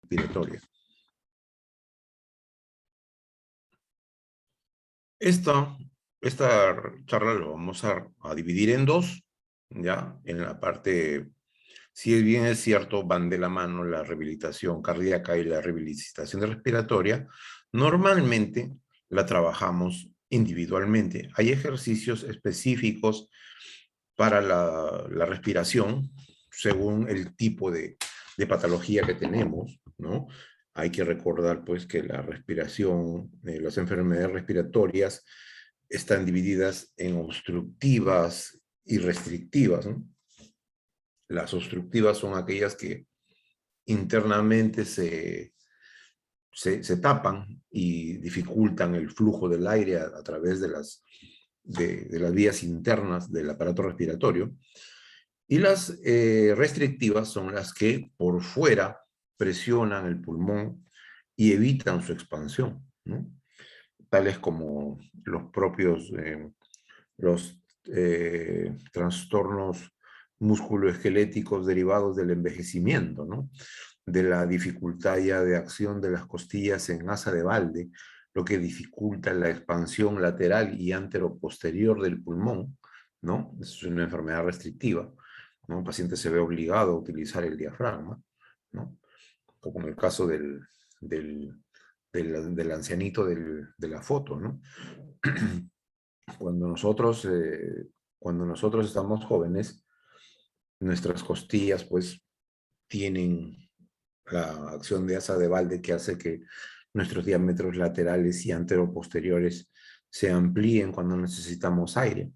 respiratoria. Esta charla lo vamos a dividir en dos, ¿ya? En la parte, si bien es cierto, van de la mano la rehabilitación cardíaca y la rehabilitación respiratoria, normalmente la trabajamos individualmente. Hay ejercicios específicos para la respiración, según el tipo de patología que tenemos, ¿no? Hay que recordar, pues, que la respiración, las enfermedades respiratorias están divididas en obstructivas y restrictivas, ¿no? Las obstructivas son aquellas que internamente se tapan y dificultan el flujo del aire a través de las vías internas del aparato respiratorio. Y las restrictivas son las que por fuera presionan el pulmón y evitan su expansión, ¿no? Tales como los propios trastornos musculoesqueléticos derivados del envejecimiento, ¿no? De la dificultad ya de acción de las costillas en asa de Valde, lo que dificulta la expansión lateral y anteroposterior del pulmón, ¿no? Es una enfermedad restrictiva, ¿no? Un paciente se ve obligado a utilizar el diafragma, ¿no? Como en el caso del ancianito de la foto, ¿no? Cuando nosotros estamos jóvenes, nuestras costillas pues tienen la acción de asa de Valde que hace que nuestros diámetros laterales y anteroposteriores se amplíen cuando necesitamos aire.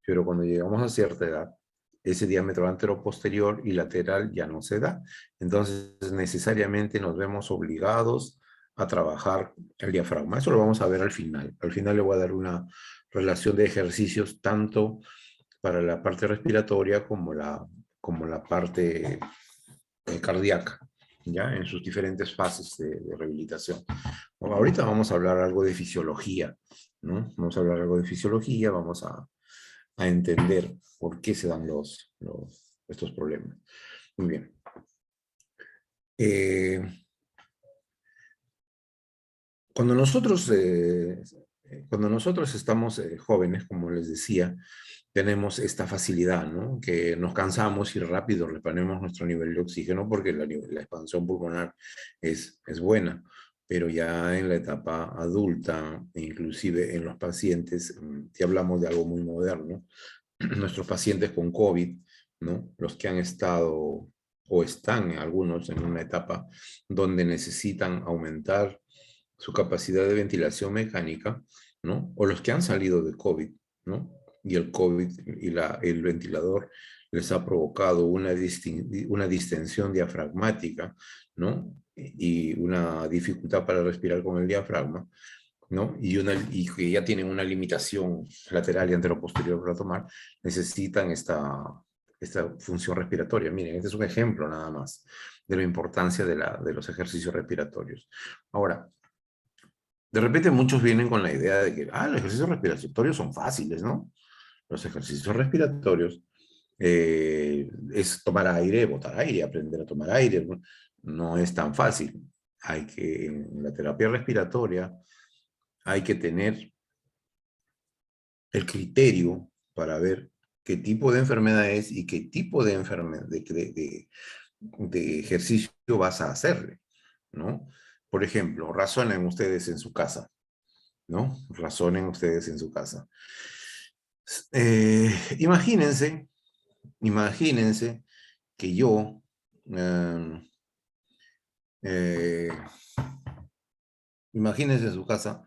Pero cuando llegamos a cierta edad, ese diámetro anteroposterior y lateral ya no se da. Entonces, necesariamente nos vemos obligados a trabajar el diafragma. Eso lo vamos a ver al final. Al final le voy a dar una relación de ejercicios tanto para la parte respiratoria como la parte cardíaca, ¿ya? En sus diferentes fases de rehabilitación. Bueno, ahorita vamos a hablar algo de fisiología, ¿no? Vamos a hablar algo de fisiología, vamos a entender por qué se dan estos problemas. Muy bien. Cuando nosotros estamos jóvenes, como les decía, tenemos esta facilidad, ¿no? Que nos cansamos y rápido reponemos nuestro nivel de oxígeno porque la expansión pulmonar es buena, pero ya en la etapa adulta, inclusive en los pacientes, si hablamos de algo muy moderno, nuestros pacientes con COVID, ¿no? Los que han estado o están algunos en una etapa donde necesitan aumentar su capacidad de ventilación mecánica, ¿no? O los que han salido de COVID, ¿no? Y el COVID y el ventilador les ha provocado una distensión diafragmática, ¿no? Y una dificultad para respirar con el diafragma, ¿no? Y que ya tienen una limitación lateral y anteroposterior para tomar, necesitan esta función respiratoria. Miren, este es un ejemplo nada más de la importancia de los ejercicios respiratorios. Ahora, de repente muchos vienen con la idea de que, los ejercicios respiratorios son fáciles, ¿no? Los ejercicios respiratorios es tomar aire, botar aire, aprender a tomar aire. No es tan fácil. En la terapia respiratoria, hay que tener el criterio para ver qué tipo de enfermedad es y qué tipo de ejercicio vas a hacerle, ¿no? Por ejemplo, razonen ustedes en su casa, ¿no? Razonen ustedes en su casa. Imagínense que yo imagínense en su casa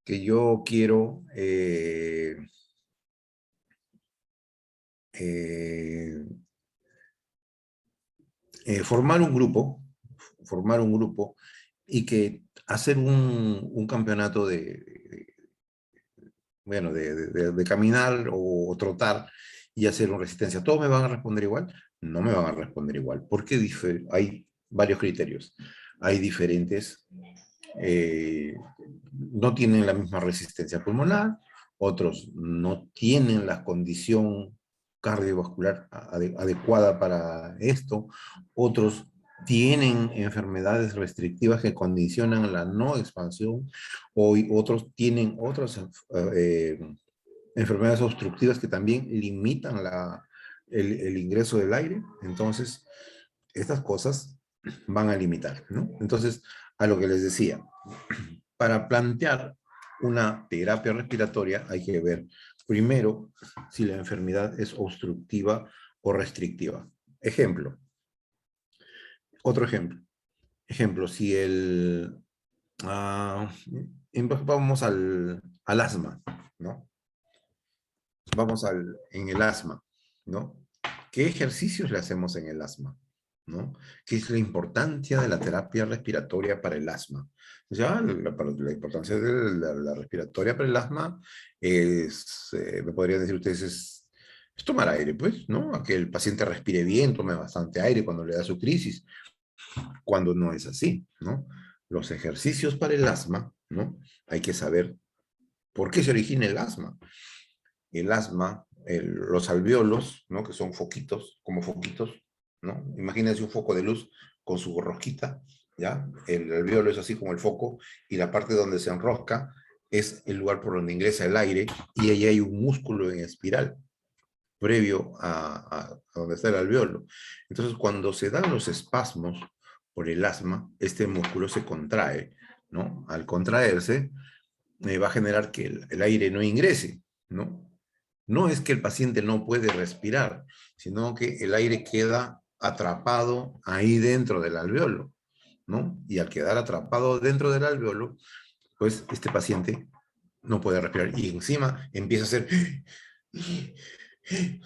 que yo quiero formar un grupo y que hacer un campeonato de caminar o trotar y hacer una resistencia. ¿Todos me van a responder igual? No me van a responder igual, porque hay varios criterios. Hay diferentes, no tienen la misma resistencia pulmonar, otros no tienen la condición cardiovascular adecuada para esto, otros tienen enfermedades restrictivas que condicionan la no expansión, o otros tienen otras enfermedades obstructivas que también limitan el ingreso del aire. Entonces, estas cosas van a limitar, ¿no? Entonces, a lo que les decía, para plantear una terapia respiratoria hay que ver primero si la enfermedad es obstructiva o restrictiva. Ejemplo, otro ejemplo. Ejemplo, si ah, vamos al asma, ¿no? Vamos en el asma, ¿no? ¿Qué ejercicios le hacemos en el asma? ¿No? ¿Qué es la importancia de la terapia respiratoria para el asma? Ya, la importancia de la respiratoria para el asma es, me podrían decir ustedes, es tomar aire, pues, ¿no? A que el paciente respire bien, tome bastante aire cuando le da su crisis, cuando no es así, ¿no? Los ejercicios para el asma, ¿no? Hay que saber por qué se origina el asma. El asma, los alvéolos, ¿no? Que son foquitos, como foquitos, ¿no? Imagínense un foco de luz con su rosquita, ¿ya? El alvéolo es así como el foco, y la parte donde se enrosca es el lugar por donde ingresa el aire, y ahí hay un músculo en espiral previo a donde está el alvéolo. Entonces, cuando se dan los espasmos por el asma, este músculo se contrae, ¿no? Al contraerse, va a generar que el aire no ingrese, ¿no? No es que el paciente no puede respirar, sino que el aire queda atrapado ahí dentro del alvéolo, ¿no? Y al quedar atrapado dentro del alvéolo, pues este paciente no puede respirar y encima empieza a hacer,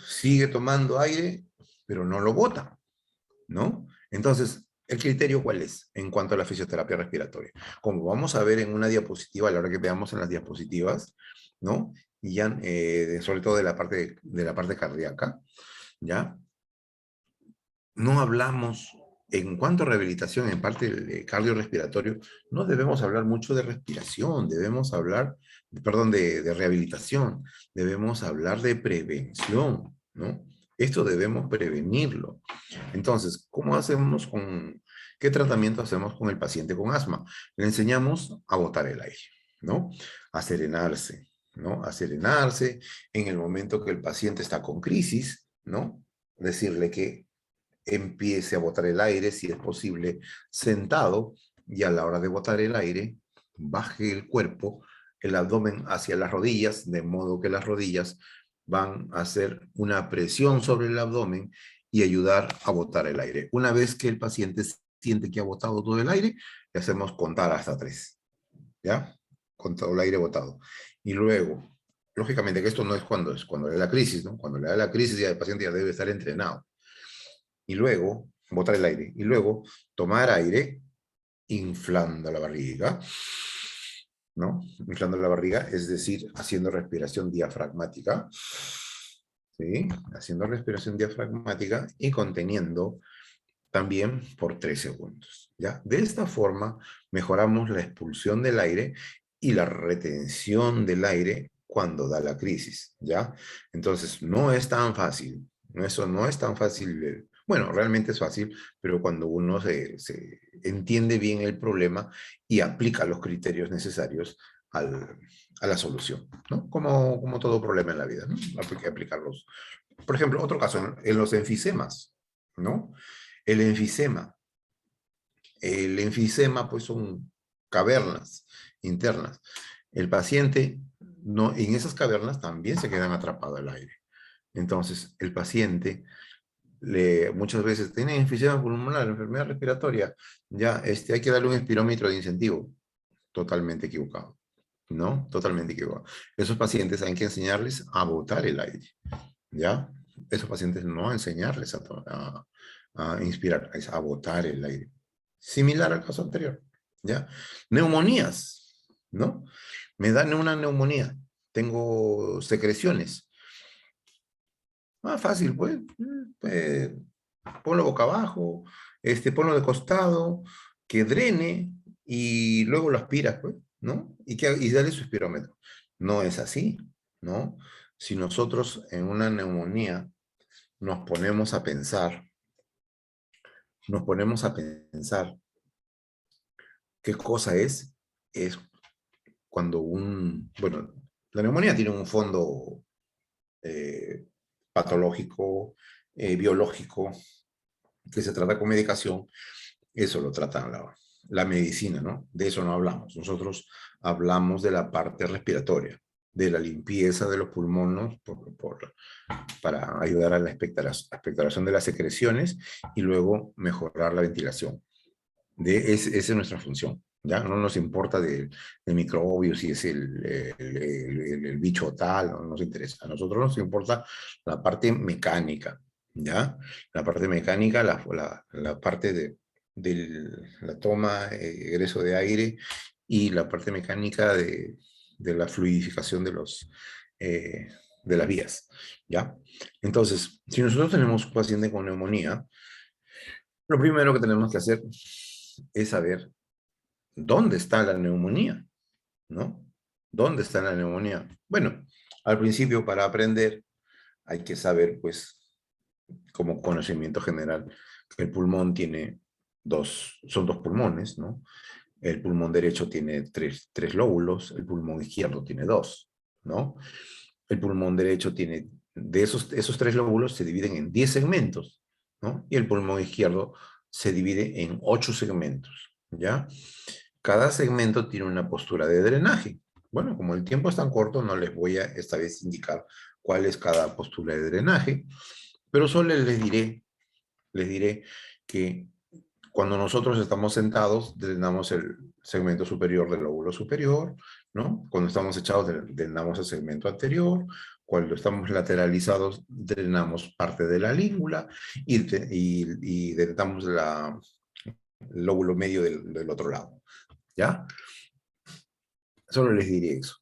sigue tomando aire, pero no lo bota, ¿no? Entonces, ¿el criterio cuál es en cuanto a la fisioterapia respiratoria? Como vamos a ver en una diapositiva, a la hora que veamos en las diapositivas, ¿no? Y ya, sobre todo de la parte cardíaca, ¿ya? No hablamos, en cuanto a rehabilitación en parte cardiorrespiratorio, no debemos hablar mucho de respiración, debemos hablar, perdón, de rehabilitación, debemos hablar de prevención, ¿no? Esto debemos prevenirlo. Entonces, qué tratamiento hacemos con el paciente con asma? Le enseñamos a botar el aire, ¿no? A serenarse, ¿no? A serenarse en el momento que el paciente está con crisis, ¿no? Decirle que empiece a botar el aire, si es posible, sentado, y a la hora de botar el aire, baje el cuerpo, el abdomen hacia las rodillas, de modo que las rodillas van a hacer una presión sobre el abdomen y ayudar a botar el aire. Una vez que el paciente siente que ha botado todo el aire, le hacemos contar hasta 3, ¿ya? Con todo el aire botado. Y luego, lógicamente que esto no es cuando le da la crisis, ¿no? Cuando le da la crisis ya el paciente ya debe estar entrenado. Y luego, botar el aire. Y luego, tomar aire, inflando la barriga, ¿no? Inflando la barriga, es decir, haciendo respiración diafragmática, ¿sí? Haciendo respiración diafragmática y conteniendo también por 3 segundos, ¿ya? De esta forma, mejoramos la expulsión del aire y la retención del aire cuando da la crisis, ¿ya? Entonces, no es tan fácil, eso no es tan fácil, bueno, realmente es fácil, pero cuando uno se entiende bien el problema y aplica los criterios necesarios a la solución, ¿no? Como todo problema en la vida, ¿no? Hay que aplicarlos. Por ejemplo, otro caso, en los enfisemas, ¿no? El enfisema. El enfisema, pues, son cavernas internas. El paciente, no, en esas cavernas también se quedan atrapado el aire. Entonces, el paciente muchas veces tiene enfisema pulmonar, enfermedad respiratoria, ya hay que darle un espirómetro de incentivo. Totalmente equivocado, ¿no? Totalmente equivocado. Esos pacientes hay que enseñarles a botar el aire, ¿ya? Esos pacientes no enseñarles a inspirar, es a botar el aire. Similar al caso anterior, ¿ya? Neumonías, ¿no? Me dan una neumonía, tengo secreciones. Más fácil, pues, ponlo boca abajo, ponlo de costado, que drene y luego lo aspiras, pues, ¿no? Y dale su espirómetro. No es así, ¿no? Si nosotros en una neumonía nos ponemos a pensar nos ponemos a pensar qué cosa es cuando bueno, la neumonía tiene un fondo eh, patológico, biológico, que se trata con medicación. Eso lo trata la medicina, ¿no? De eso no hablamos. Nosotros hablamos de la parte respiratoria, de la limpieza de los pulmones para ayudar a la expectoración de las secreciones y luego mejorar la ventilación. Esa es nuestra función. ¿Ya? No nos importa del microbio, si es el bicho tal, no nos interesa. A nosotros nos importa la parte mecánica, ¿ya? La parte mecánica, la parte de la toma, egreso de aire y la parte mecánica de la fluidificación de las vías, ¿ya? Entonces, si nosotros tenemos un paciente con neumonía, lo primero que tenemos que hacer es saber dónde está la neumonía, ¿no? ¿Dónde está la neumonía? Bueno, al principio para aprender hay que saber, pues, como conocimiento general, que el pulmón tiene son dos pulmones, ¿no? El pulmón derecho tiene tres lóbulos, el pulmón izquierdo tiene dos, ¿no? El pulmón derecho tiene, de esos tres lóbulos se dividen en 10 segmentos, ¿no? Y el pulmón izquierdo se divide en 8 segmentos, ¿ya? Cada segmento tiene una postura de drenaje. Bueno, como el tiempo es tan corto, no les voy a esta vez indicar cuál es cada postura de drenaje, pero solo les diré que cuando nosotros estamos sentados, drenamos el segmento superior del lóbulo superior, ¿no? Cuando estamos echados, drenamos el segmento anterior. Cuando estamos lateralizados, drenamos parte de la língula y drenamos el lóbulo medio del otro lado, ¿ya? Solo les diré eso,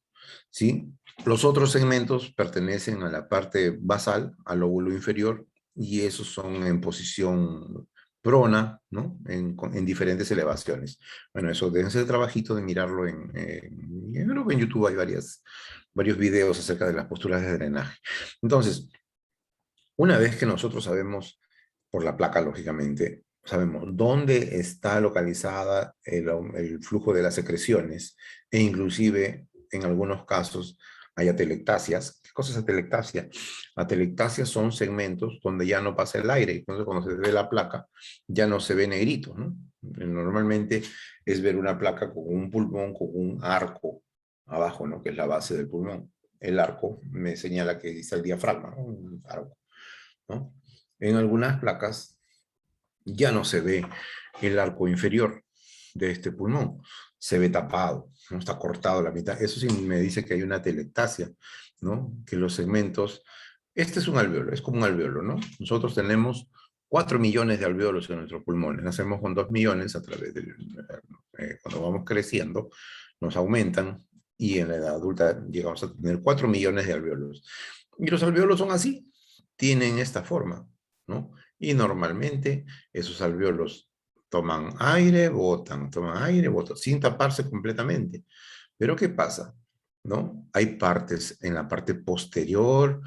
¿sí? Los otros segmentos pertenecen a la parte basal, al lóbulo inferior, y esos son en posición prona, ¿no? En diferentes elevaciones. Bueno, eso déjense de trabajito de mirarlo creo que en YouTube hay varios videos acerca de las posturas de drenaje. Entonces, una vez que nosotros sabemos, por la placa, lógicamente, sabemos dónde está localizada el flujo de las secreciones, e inclusive, en algunos casos, hay atelectasias. ¿Qué cosa es atelectasia? Atelectasias son segmentos donde ya no pasa el aire. Entonces, cuando se ve la placa, ya no se ve negrito, ¿no? Normalmente es ver una placa con un pulmón, con un arco abajo, ¿no? Que es la base del pulmón. El arco me señala que dice el diafragma, ¿no? Un arco, ¿no? En algunas placas ya no se ve el arco inferior de este pulmón, se ve tapado, ¿no? Está cortado la mitad. Eso sí me dice que hay una telectasia, ¿no? Que los segmentos, este es un alveolo, es como un alveolo, ¿no? Nosotros tenemos 4 millones de alveolos en nuestros pulmones, nacemos con 2 millones a través cuando vamos creciendo, nos aumentan y en la edad adulta llegamos a tener 4 millones de alveolos. Y los alveolos son así, tienen esta forma, ¿no? Y normalmente esos alveolos toman aire, botan, sin taparse completamente. Pero ¿qué pasa? ¿No? Hay partes en la parte posterior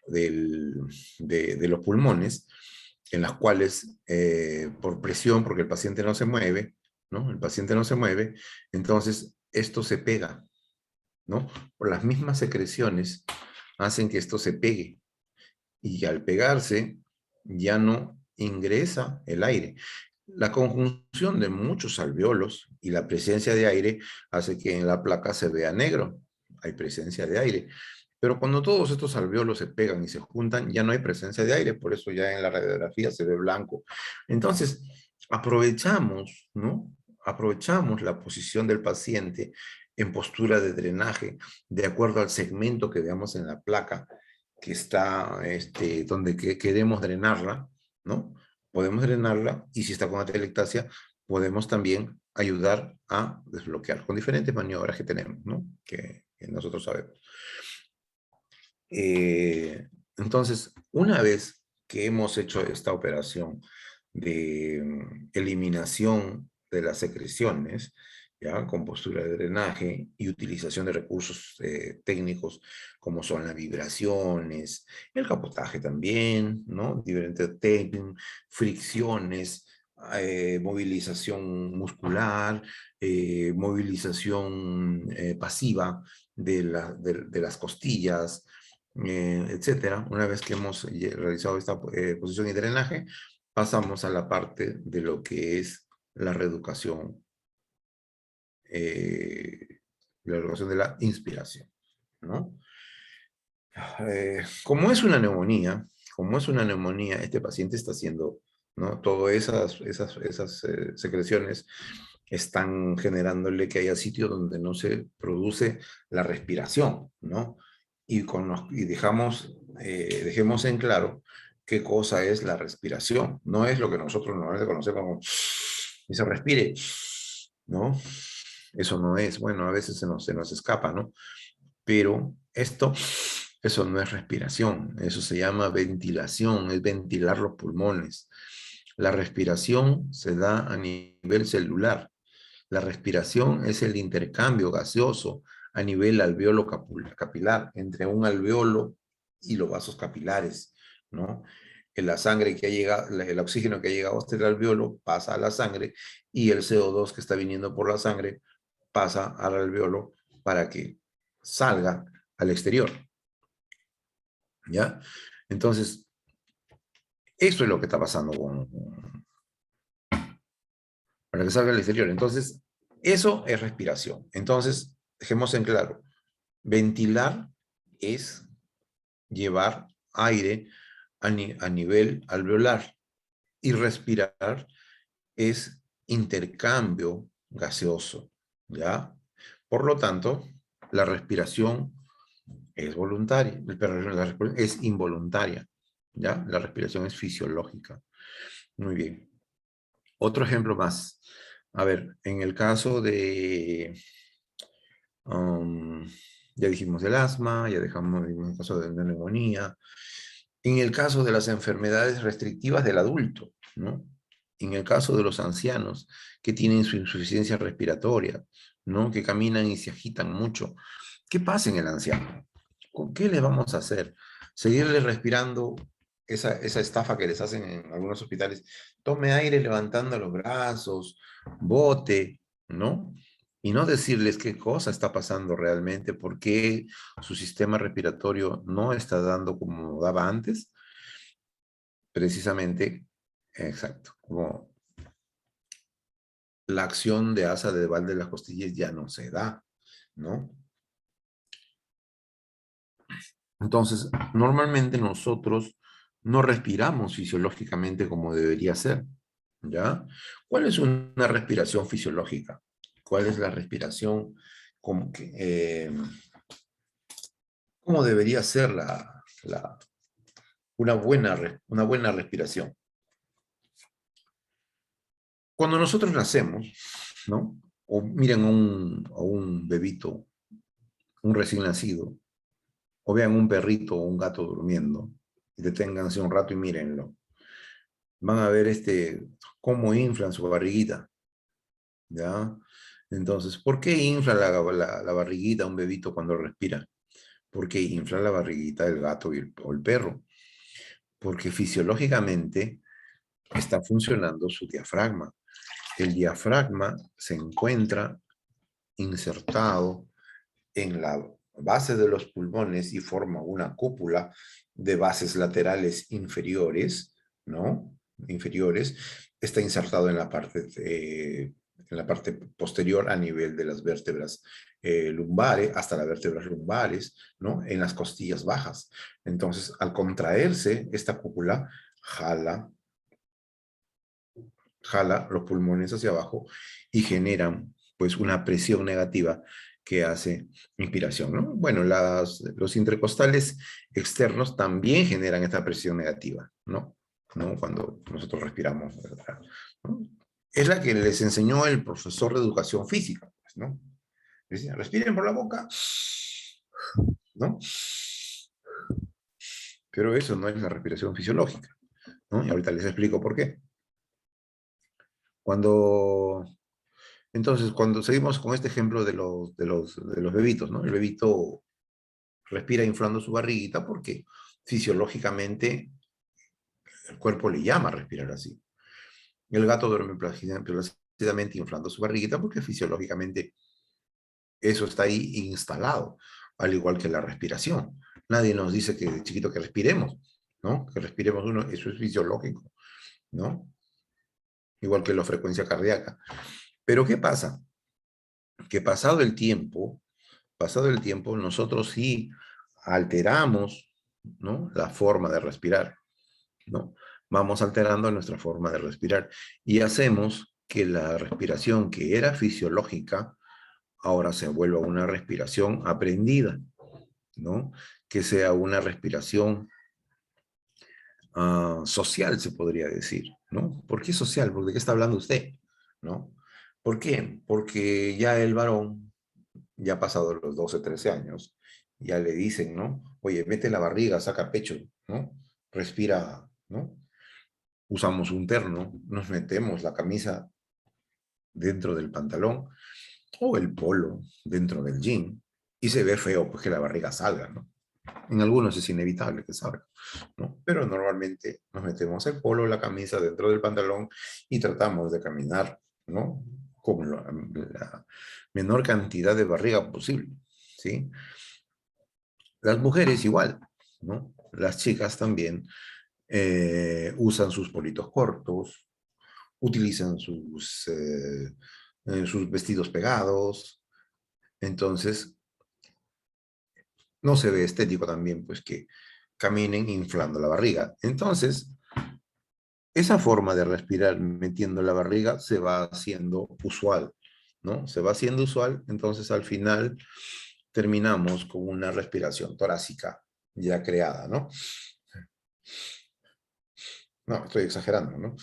de los pulmones en las cuales por presión, porque el paciente no se mueve, ¿no? El paciente no se mueve, entonces esto se pega, ¿no? Por las mismas secreciones hacen que esto se pegue y al pegarse ya no ingresa el aire. La conjunción de muchos alveolos y la presencia de aire hace que en la placa se vea negro. Hay presencia de aire. Pero cuando todos estos alveolos se pegan y se juntan, ya no hay presencia de aire, por eso ya en la radiografía se ve blanco. Entonces, aprovechamos, ¿no? Aprovechamos la posición del paciente en postura de drenaje, de acuerdo al segmento que veamos en la placa, que está donde queremos drenarla, ¿no? Podemos drenarla y si está con atelectasia, podemos también ayudar a desbloquear con diferentes maniobras que tenemos, ¿no? Que nosotros sabemos. Entonces, una vez que hemos hecho esta operación de eliminación de las secreciones, ¿ya? Con postura de drenaje y utilización de recursos técnicos como son las vibraciones, el capotaje también, ¿no? Diferentes tapping, fricciones, movilización muscular, movilización pasiva de las costillas, etcétera. Una vez que hemos realizado esta posición y drenaje, pasamos a la parte de lo que es la reeducación, la reeducación de la inspiración, ¿no? Como es una neumonía, este paciente está haciendo, ¿no? Todas esas secreciones están generándole que haya sitios donde no se produce la respiración, ¿no? Y dejemos en claro qué cosa es la respiración. No es lo que nosotros normalmente conocemos como y se respire, ¿no? Eso no es, bueno, a veces se nos escapa, ¿no? Pero eso no es respiración, eso se llama ventilación, es ventilar los pulmones. La respiración se da a nivel celular. La respiración es el intercambio gaseoso a nivel alveolo capilar, entre un alveolo y los vasos capilares, ¿no? La sangre que ha llegado, el oxígeno que ha llegado hasta el alveolo pasa a la sangre y el CO2 que está viniendo por la sangre pasa al alveolo para que salga al exterior, ¿ya? Entonces, eso es lo que está pasando para que salga al exterior. Entonces, eso es respiración. Entonces, dejemos en claro, ventilar es llevar aire a nivel alveolar y respirar es intercambio gaseoso, ¿ya? Por lo tanto, la respiración es voluntaria, la respiración es involuntaria, ¿ya? La respiración es fisiológica. Muy bien. Otro ejemplo más. A ver, en el caso de, um, ya dijimos del asma, ya dejamos en el caso de la neumonía, en el caso de las enfermedades restrictivas del adulto, ¿no? En el caso de los ancianos que tienen su insuficiencia respiratoria, ¿no? Que caminan y se agitan mucho. ¿Qué pasa en el anciano? ¿Con qué le vamos a hacer? ¿Seguirle respirando esa estafa que les hacen en algunos hospitales? Tome aire levantando los brazos, bote, ¿no? Y no decirles qué cosa está pasando realmente, por qué su sistema respiratorio no está dando como daba antes. Precisamente, exacto, como la acción de asa de Val de las Costillas ya no se da, ¿no? Entonces, normalmente nosotros no respiramos fisiológicamente como debería ser, ¿ya? ¿Cuál es una respiración fisiológica? ¿Cuál es la respiración como que, cómo debería ser una buena respiración? Cuando nosotros nacemos, ¿no? O miren a un bebito, un recién nacido, o vean un perrito o un gato durmiendo, y deténganse un rato y mírenlo. Van a ver cómo inflan su barriguita, ¿ya? Entonces, ¿por qué infla la barriguita un bebito cuando respira? ¿Por qué infla la barriguita del gato o el perro? Porque fisiológicamente está funcionando su diafragma. El diafragma se encuentra insertado en la base de los pulmones y forma una cúpula de bases laterales inferiores, ¿no? Inferiores, está insertado en la parte posterior a nivel de las vértebras lumbares, hasta las vértebras lumbares, ¿no? En las costillas bajas. Entonces, al contraerse, esta cúpula jala los pulmones hacia abajo y generan pues una presión negativa que hace inspiración, ¿no? Bueno, los intercostales externos también generan esta presión negativa, ¿no? ¿No? Cuando nosotros respiramos, ¿verdad? ¿No? Es la que les enseñó el profesor de educación física, pues, ¿no? Decía, respiren por la boca, ¿no? Pero eso no es la respiración fisiológica, ¿no? Y ahorita les explico por qué. Cuando Entonces, cuando seguimos con este ejemplo de los bebitos, ¿no? El bebito respira inflando su barriguita porque fisiológicamente el cuerpo le llama a respirar así. El gato duerme plácidamente inflando su barriguita porque fisiológicamente eso está ahí instalado, al igual que la respiración. Nadie nos dice que de chiquito que respiremos, ¿no? Que respiremos uno, eso es fisiológico, ¿no? Igual que la frecuencia cardíaca. Pero ¿qué pasa? Que pasado el tiempo, nosotros sí alteramos, ¿no? La forma de respirar, ¿no? Vamos alterando nuestra forma de respirar y hacemos que la respiración que era fisiológica ahora se vuelva una respiración aprendida, ¿no? Que sea una respiración social, se podría decir, ¿no? ¿Por qué social? ¿De qué está hablando usted? ¿No? ¿Por qué? Porque ya el varón, ya pasado los 12, 13 años, ya le dicen, ¿no? Oye, mete la barriga, saca pecho, ¿no? Respira, ¿no? Usamos un terno, nos metemos la camisa dentro del pantalón o el polo dentro del jean y se ve feo pues que la barriga salga, ¿no? En algunos es inevitable que salga, ¿no? Pero normalmente nos metemos el polo, la camisa dentro del pantalón y tratamos de caminar, ¿no? Con la menor cantidad de barriga posible, ¿sí? Las mujeres igual, ¿no? Las chicas también usan sus politos cortos, utilizan sus vestidos pegados, entonces no se ve estético también, pues que caminen inflando la barriga. Entonces, esa forma de respirar metiendo la barriga se va haciendo usual, ¿no? Se va haciendo usual, entonces al final terminamos con una respiración torácica ya creada, ¿no? No, estoy exagerando, ¿no?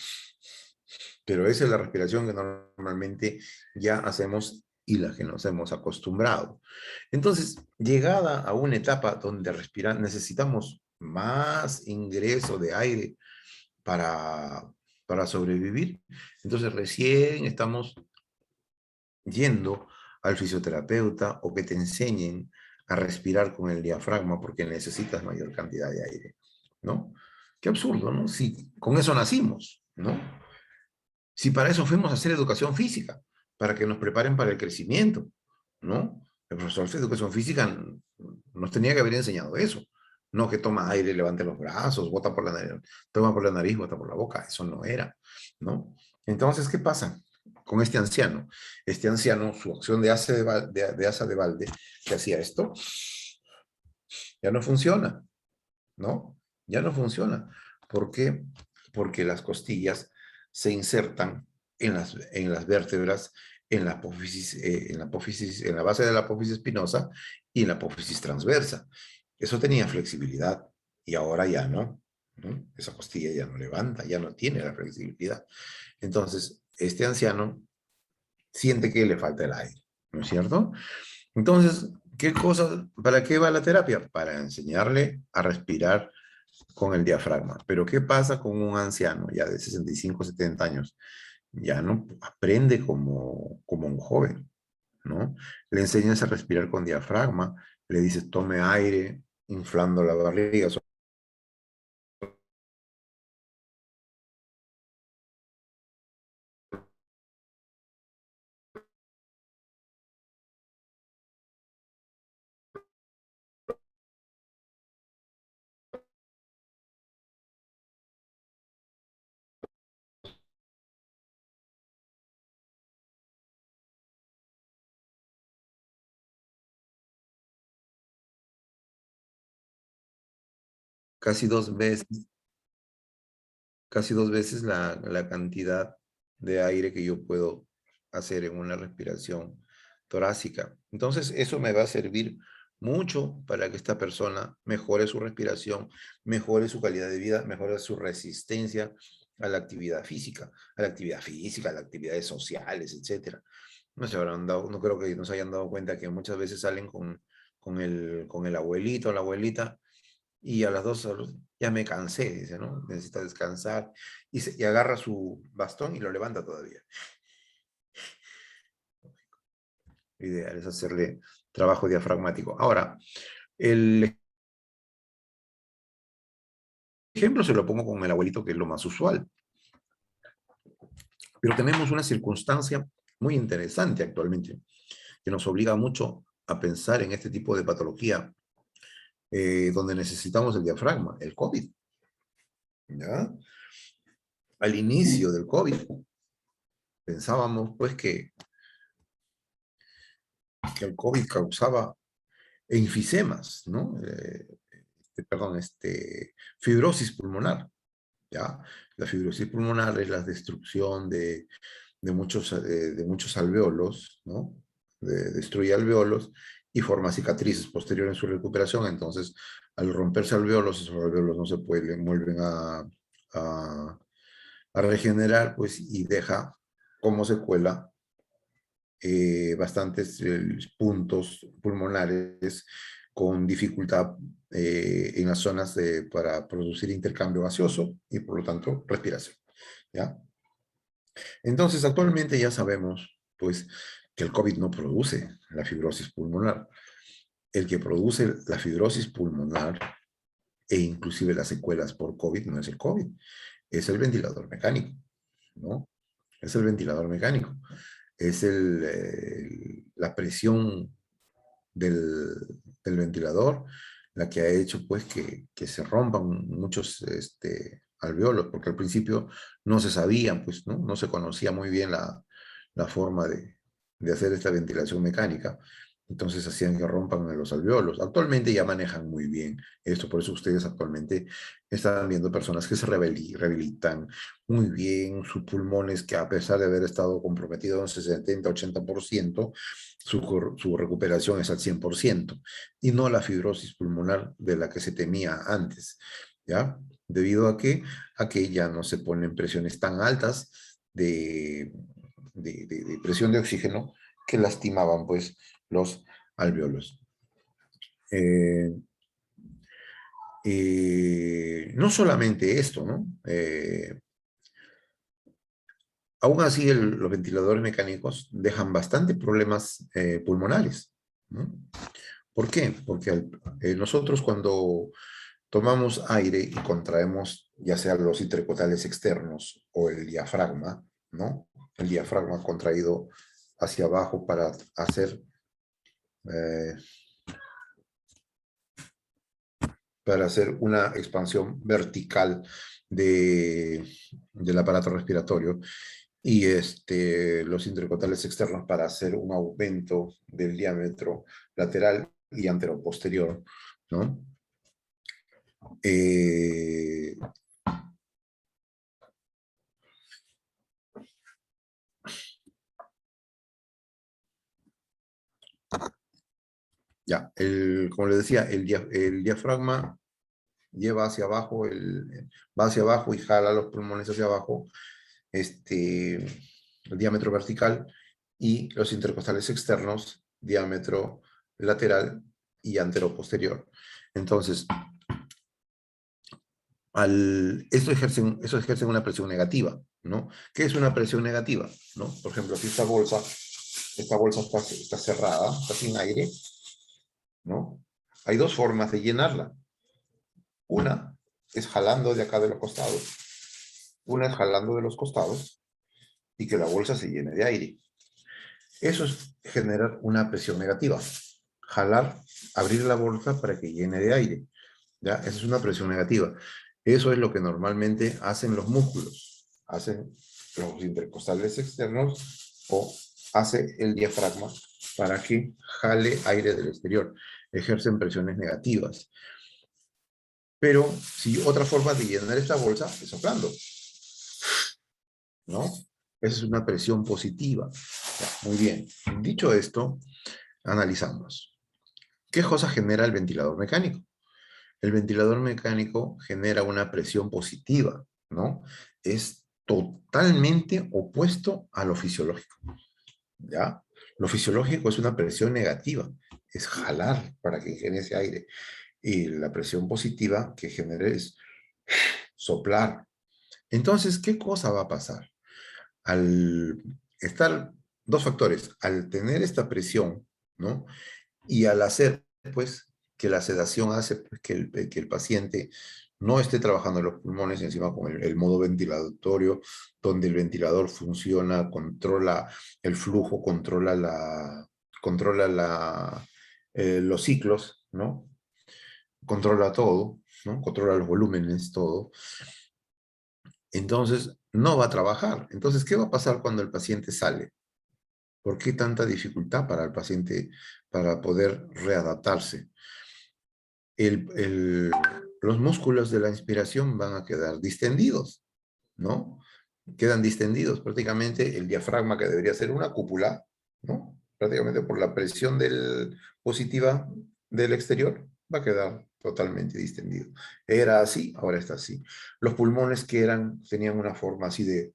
Pero esa es la respiración que normalmente ya hacemos y la que nos hemos acostumbrado. Entonces, llegada a una etapa donde respirar, necesitamos más ingreso de aire para, para sobrevivir. Entonces, recién estamos yendo al fisioterapeuta o que te enseñen a respirar con el diafragma porque necesitas mayor cantidad de aire, ¿no? Qué absurdo, ¿no? Si con eso nacimos, ¿no? Si para eso fuimos a hacer educación física, para que nos preparen para el crecimiento, ¿no? El profesor de educación física nos tenía que haber enseñado eso. No que toma aire, levante los brazos, bota por la nariz, toma por la nariz, bota por la boca. Eso no era, ¿no? Entonces, ¿qué pasa con este anciano? Este anciano, su acción de asa de balde, que hacía esto, ya no funciona, ¿no? Ya no funciona. ¿Por qué? Porque las costillas se insertan en las vértebras, en la base de la apófisis espinosa y en la apófisis transversa. Eso tenía flexibilidad y ahora ya no, ¿no? Esa costilla ya no levanta, ya no tiene la flexibilidad. Entonces, este anciano siente que le falta el aire, ¿no es cierto? Entonces, ¿qué cosa, para qué va la terapia? Para enseñarle a respirar con el diafragma. Pero ¿qué pasa con un anciano ya de 65, 70 años? Ya no aprende como un joven, ¿no? Le enseñas a respirar con diafragma, le dices tome aire, inflando la barriga. Casi dos veces, casi dos veces la cantidad de aire que yo puedo hacer en una respiración torácica. Entonces, eso me va a servir mucho para que esta persona mejore su respiración, mejore su calidad de vida, mejore su resistencia a la actividad física, a las actividades sociales, etcétera. No se habrán dado, no creo que nos hayan dado cuenta que muchas veces salen con el abuelito o la abuelita y a las 2 horas ya me cansé, dice, ¿no? Necesita descansar y agarra su bastón y lo levanta todavía. Lo ideal es hacerle trabajo diafragmático. Ahora, el ejemplo se lo pongo con el abuelito, que es lo más usual. Pero tenemos una circunstancia muy interesante actualmente, que nos obliga mucho a pensar en este tipo de patología, donde necesitamos el diafragma, el COVID. ¿Ya? Al inicio del COVID, pensábamos pues que el COVID causaba enfisemas, ¿no? Fibrosis pulmonar, ¿ya? La fibrosis pulmonar es la destrucción de muchos alveolos, ¿no? Destruye alveolos y forma cicatrices posteriores en su recuperación. Entonces, al romperse alveolos, esos alveolos no se pueden, vuelven a, a regenerar, pues, y deja como secuela bastantes puntos pulmonares con dificultad en las zonas para producir intercambio gaseoso y por lo tanto respiración. ¿Ya? Entonces actualmente ya sabemos pues que el COVID no produce la fibrosis pulmonar. El que produce la fibrosis pulmonar e inclusive las secuelas por COVID no es el COVID, es el ventilador mecánico, ¿no? Es el ventilador mecánico. Es la presión del, del ventilador la que ha hecho pues que se rompan muchos alveolos, porque al principio no se sabían, pues, ¿no? No se conocía muy bien la forma de hacer esta ventilación mecánica. Entonces hacían que rompan los alveolos. Actualmente ya manejan muy bien esto, por eso ustedes actualmente están viendo personas que se rehabilitan muy bien sus pulmones, que a pesar de haber estado comprometidos en 70-80%, su recuperación es al 100%, y no la fibrosis pulmonar de la que se temía antes, ¿ya? Debido a que ya no se ponen presiones tan altas de presión de oxígeno que lastimaban pues los alveolos. Eh, no solamente esto, ¿no? Aún así, los ventiladores mecánicos dejan bastante problemas pulmonares, ¿no? ¿Por qué? Porque nosotros cuando tomamos aire y contraemos ya sea los intercostales externos o el diafragma, ¿no? El diafragma contraído hacia abajo eh, para hacer una expansión vertical de, del aparato respiratorio y los intercostales externos para hacer un aumento del diámetro lateral y anteroposterior, ¿no? Eh, ya, como les decía, el diafragma lleva hacia abajo, va hacia abajo y jala los pulmones hacia abajo, el diámetro vertical, y los intercostales externos, diámetro lateral y anteroposterior. Entonces, eso ejerce una presión negativa, ¿no? ¿Qué es una presión negativa? ¿No? Por ejemplo, si esta bolsa está cerrada, está sin aire, ¿no? Hay dos formas de llenarla. Una es jalando de acá de los costados. Una es jalando de los costados y que la bolsa se llene de aire. Eso es generar una presión negativa. Jalar, abrir la bolsa para que llene de aire. ¿Ya? Esa es una presión negativa. Eso es lo que normalmente hacen los músculos. Hacen los intercostales externos o hace el diafragma para que jale aire del exterior. Ejercen presiones negativas. Pero si otra forma de llenar esta bolsa es soplando, ¿no? Esa es una presión positiva. Ya, muy bien. Dicho esto, analizamos. ¿Qué cosa genera el ventilador mecánico? El ventilador mecánico genera una presión positiva, ¿no? Es totalmente opuesto a lo fisiológico, ¿ya? Lo fisiológico es una presión negativa, es jalar para que genere ese aire. Y la presión positiva que genere es soplar. Entonces, ¿qué cosa va a pasar? Al estar, dos factores, al tener esta presión, ¿no? Y al hacer, pues, que la sedación hace pues, que el paciente no esté trabajando los pulmones, encima con el modo ventilatorio, donde el ventilador funciona, controla el flujo, controla los ciclos, ¿no? Controla todo, ¿no? Controla los volúmenes, todo. Entonces, no va a trabajar. Entonces, ¿qué va a pasar cuando el paciente sale? ¿Por qué tanta dificultad para el paciente para poder readaptarse? El, el, los músculos de la inspiración van a quedar distendidos, ¿no? Quedan distendidos prácticamente el diafragma, que debería ser una cúpula, ¿no? Prácticamente por la presión positiva del exterior, va a quedar totalmente distendido. Era así, ahora está así. Los pulmones tenían una forma así de,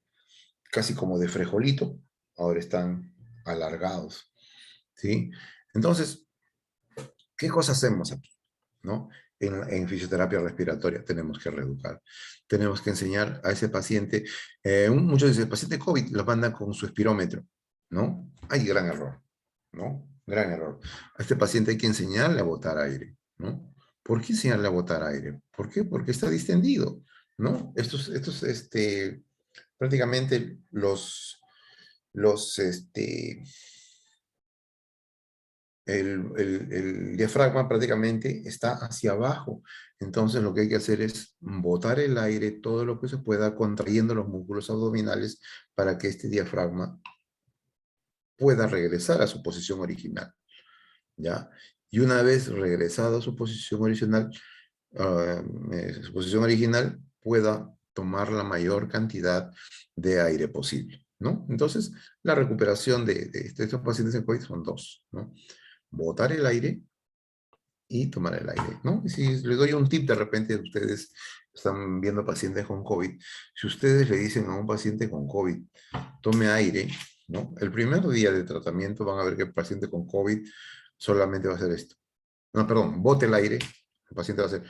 casi como de frijolito, ahora están alargados, ¿sí? Entonces, ¿qué cosa hacemos aquí? ¿No? En fisioterapia respiratoria tenemos que reeducar. Tenemos que enseñar a ese paciente, muchos dicen, el paciente COVID lo mandan con su espirómetro, ¿no? Hay gran error, ¿no? Gran error. A este paciente hay que enseñarle a botar aire, ¿no? ¿Por qué enseñarle a botar aire? ¿Por qué? Porque está distendido, ¿no? Prácticamente el diafragma prácticamente está hacia abajo. Entonces lo que hay que hacer es botar el aire todo lo que se pueda, contrayendo los músculos abdominales para que este diafragma pueda regresar a su posición original, ¿ya? Y una vez regresado a su posición original, pueda tomar la mayor cantidad de aire posible, ¿no? Entonces, la recuperación de estos pacientes en COVID son dos, ¿no? Botar el aire y tomar el aire, ¿no? Y si les doy un tip, de repente ustedes están viendo pacientes con COVID, si ustedes le dicen a un paciente con COVID, tome aire, ¿no? El primer día de tratamiento van a ver que el paciente con COVID solamente va a hacer esto. No, perdón, bote el aire, el paciente va a hacer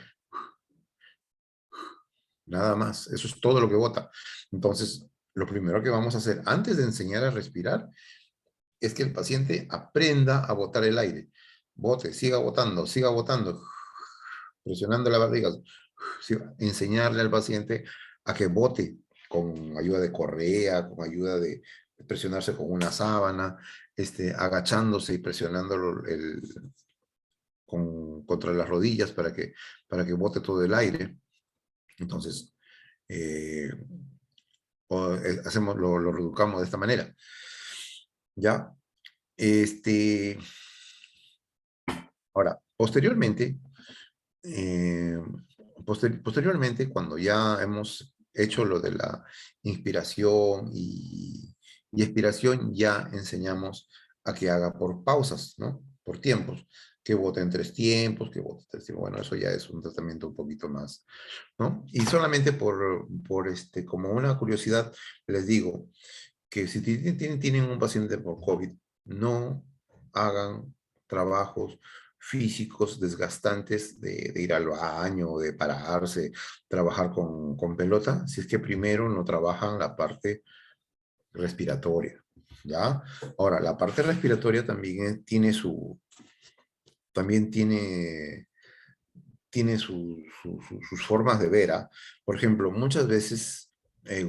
nada más, eso es todo lo que bota. Entonces, lo primero que vamos a hacer antes de enseñar a respirar es que el paciente aprenda a botar el aire. Bote, siga botando, presionando la barriga, sí, enseñarle al paciente a que bote con ayuda de correa, con ayuda de presionarse con una sábana, agachándose y presionándolo contra las rodillas para que bote todo el aire. Entonces, eh, lo reeducamos de esta manera. ¿Ya? Ahora, eh, posteriormente, cuando ya hemos hecho lo de la inspiración y expiración, ya enseñamos a que haga por pausas, ¿no? Por tiempos. Que vote en 3 tiempos, que vote en 3 tiempos. Bueno, eso ya es un tratamiento un poquito más, ¿no? Y solamente como una curiosidad, les digo que si tienen un paciente por COVID, no hagan trabajos físicos desgastantes de ir al baño, de pararse, trabajar con pelota, si es que primero no trabajan la parte respiratoria, ¿ya? Ahora, la parte respiratoria también también tiene sus formas de ver, ¿ah? Por ejemplo, muchas veces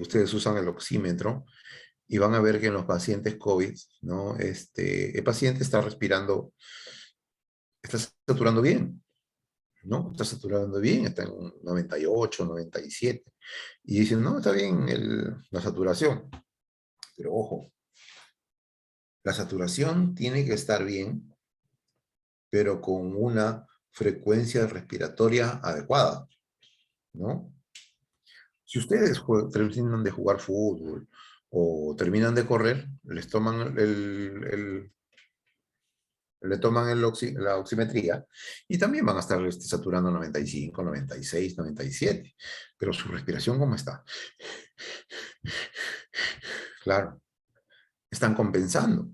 ustedes usan el oxímetro y van a ver que en los pacientes COVID, ¿no? El paciente está respirando, está saturando bien, ¿no? Está saturando bien, está en un 98, 97. Y dicen, no, está bien la saturación. Pero ojo, la saturación tiene que estar bien, pero con una frecuencia respiratoria adecuada, ¿no? Si ustedes terminan de jugar fútbol o terminan de correr, les toman la oximetría y también van a estar saturando 95, 96, 97. Pero su respiración, ¿cómo está? Claro, están compensando.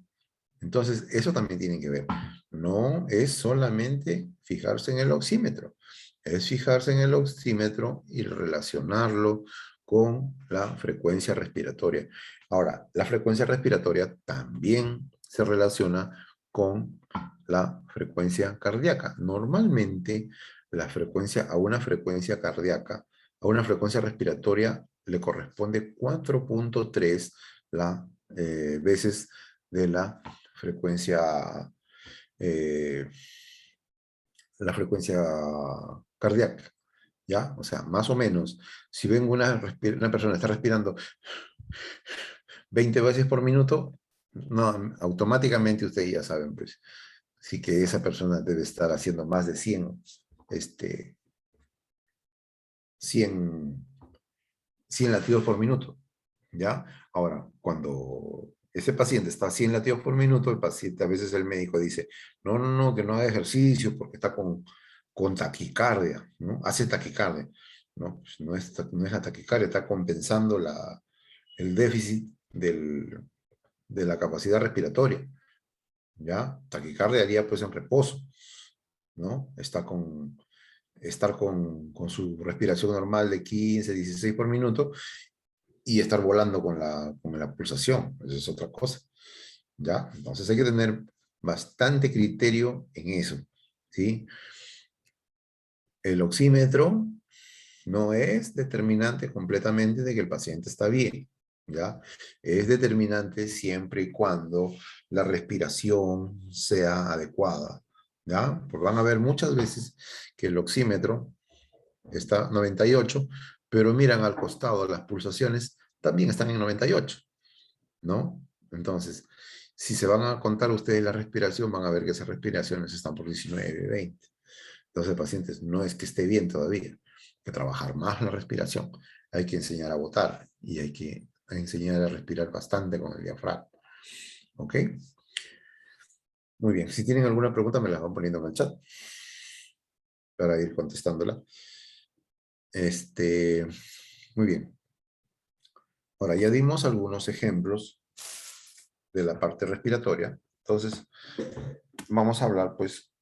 Entonces, eso también tiene que ver. No es solamente fijarse en el oxímetro, es fijarse en el oxímetro y relacionarlo con la frecuencia respiratoria. Ahora, la frecuencia respiratoria también se relaciona con la frecuencia cardíaca. Normalmente, a una frecuencia cardíaca a una frecuencia respiratoria le corresponde 4.3 veces de eh, la frecuencia cardíaca, ¿ya? O sea, más o menos, si ven una persona está respirando 20 veces por minuto, no, automáticamente ustedes ya saben, pues, sí que esa persona debe estar haciendo más de 100, 100 latidos por minuto, ¿ya? Ahora, cuando ese paciente está a 100 latidos por minuto, el paciente, a veces el médico dice, no, no, no, que no haga ejercicio porque está con taquicardia, ¿no? Hace taquicardia, ¿no? Pues no es la taquicardia, está compensando el déficit de la capacidad respiratoria, ¿ya? Taquicardia haría pues en reposo, ¿no? Estar con su respiración normal de 15, 16 por minuto y estar volando con la pulsación. Eso es otra cosa, ¿ya? Entonces hay que tener bastante criterio en eso, ¿sí? El oxímetro no es determinante completamente de que el paciente está bien, ¿ya? Es determinante siempre y cuando la respiración sea adecuada, ¿ya? Porque van a ver muchas veces que el oxímetro está 98, pero miran al costado, las pulsaciones también están en 98, ¿no? Entonces, si se van a contar ustedes la respiración, van a ver que esas respiraciones están por 19, 20. Entonces, pacientes, no es que esté bien todavía, hay que trabajar más la respiración, hay que enseñar a botar y hay que enseñar a respirar bastante con el diafragma. ¿Ok? Muy bien, si tienen alguna pregunta me la van poniendo en el chat para ir contestándola. Muy bien. Ahora, ya dimos algunos ejemplos de la parte respiratoria. Entonces, vamos a hablar, pues,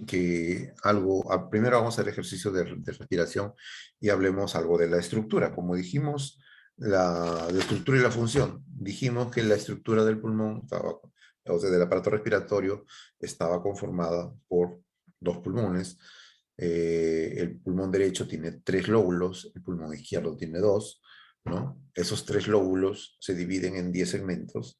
primero vamos a hacer ejercicio de respiración y hablemos algo de la estructura. Como dijimos, la estructura y la función. Dijimos que la estructura del pulmón, o sea, del aparato respiratorio, estaba conformada por dos pulmones. El pulmón derecho tiene 3 lóbulos, el pulmón izquierdo tiene 2, ¿no? Esos 3 lóbulos se dividen en 10 segmentos.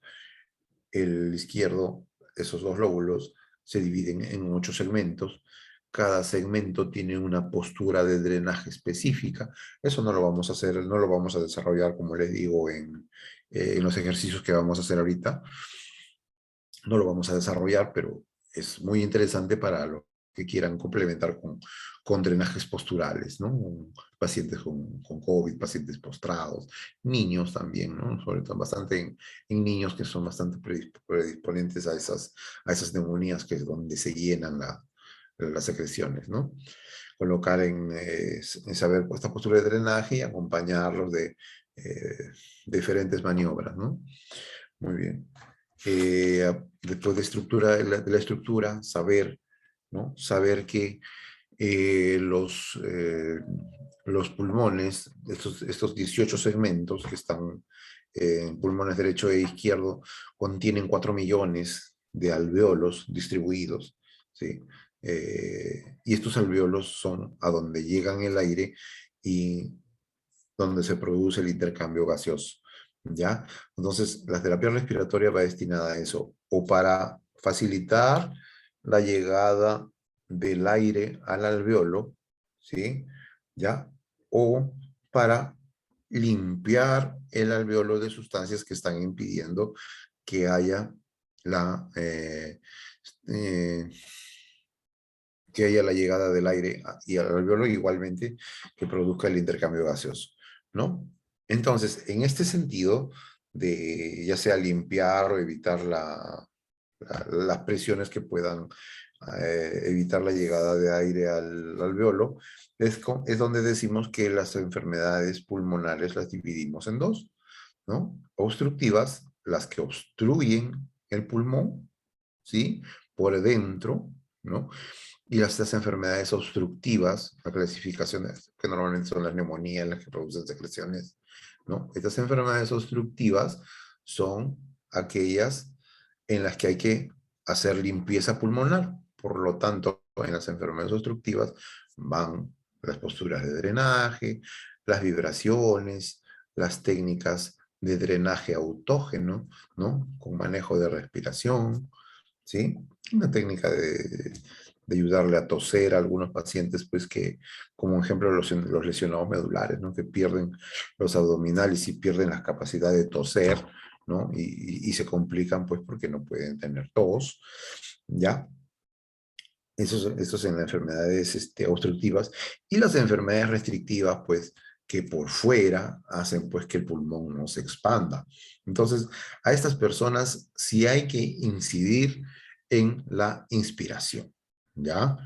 El izquierdo, esos 2 lóbulos, se dividen en 8 segmentos. Cada segmento tiene una postura de drenaje específica. Eso no lo vamos a hacer, no lo vamos a desarrollar, como les digo, en los ejercicios que vamos a hacer ahorita. No lo vamos a desarrollar, pero es muy interesante para los que quieran complementar con drenajes posturales, ¿no? Pacientes con COVID, pacientes postrados, niños también, ¿no? Sobre todo bastante en niños que son bastante predisponentes a esas neumonías, que es donde se llenan las secreciones, ¿no? Colocar en saber esta postura de drenaje y acompañarlos de diferentes maniobras, ¿no? Muy bien. Después de la estructura, saber, ¿no? Saber que los pulmones, estos 18 segmentos que están en pulmones derecho e izquierdo, contienen 4 millones de alveolos distribuidos, ¿sí? Y estos alveolos son a donde llegan el aire y donde se produce el intercambio gaseoso, ¿ya? Entonces, la terapia respiratoria va destinada a eso, o para facilitar la llegada del aire al alveolo, ¿sí? ¿Ya? O para limpiar el alveolo de sustancias que están impidiendo que haya la, eh, eh, que haya la llegada del aire y al alveolo, igualmente que produzca el intercambio gaseoso, ¿no? Entonces, en este sentido, de ya sea limpiar o evitar las presiones que puedan evitar la llegada de aire al alveolo, es donde decimos que las enfermedades pulmonares las dividimos en dos, ¿no? Obstructivas, las que obstruyen el pulmón, ¿sí? Por dentro, ¿no? Y estas enfermedades obstructivas, la clasificación que normalmente son las neumonías, las que producen secreciones, ¿no? Estas enfermedades obstructivas son aquellas en las que hay que hacer limpieza pulmonar. Por lo tanto, en las enfermedades obstructivas van las posturas de drenaje, las vibraciones, las técnicas de drenaje autógeno, ¿no? Con manejo de respiración, ¿sí? Una técnica de ayudarle a toser a algunos pacientes, pues que, como ejemplo, los lesionados medulares, ¿no? Que pierden los abdominales y pierden la capacidad de toser, ¿no? Y se complican, pues, porque no pueden tener tos, ¿ya? Esos en las enfermedades obstructivas y las enfermedades restrictivas, pues, que por fuera hacen pues que el pulmón no se expanda. Entonces, a estas personas sí hay que incidir en la inspiración, ¿ya?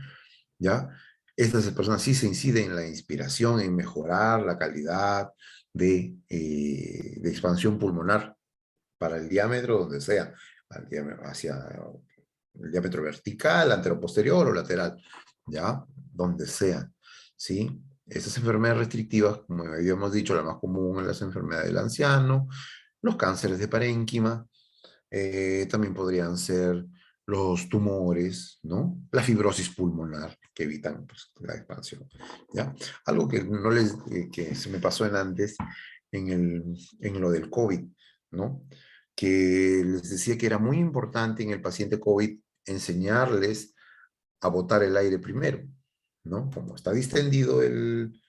¿Ya? Estas personas sí se inciden en la inspiración, en mejorar la calidad de expansión pulmonar para el diámetro donde sea, hacia el diámetro vertical, anteroposterior o lateral, ¿ya? Donde sea, ¿sí? Esas enfermedades restrictivas, como habíamos dicho, la más común en las enfermedades del anciano, los cánceres de parénquima, también podrían ser los tumores, ¿no? La fibrosis pulmonar, que evitan pues, la expansión, ¿ya? Algo que, no les, que se me pasó en antes, en lo del COVID, ¿no? Que les decía que era muy importante en el paciente COVID enseñarles a botar el aire primero, ¿no? Como está distendido el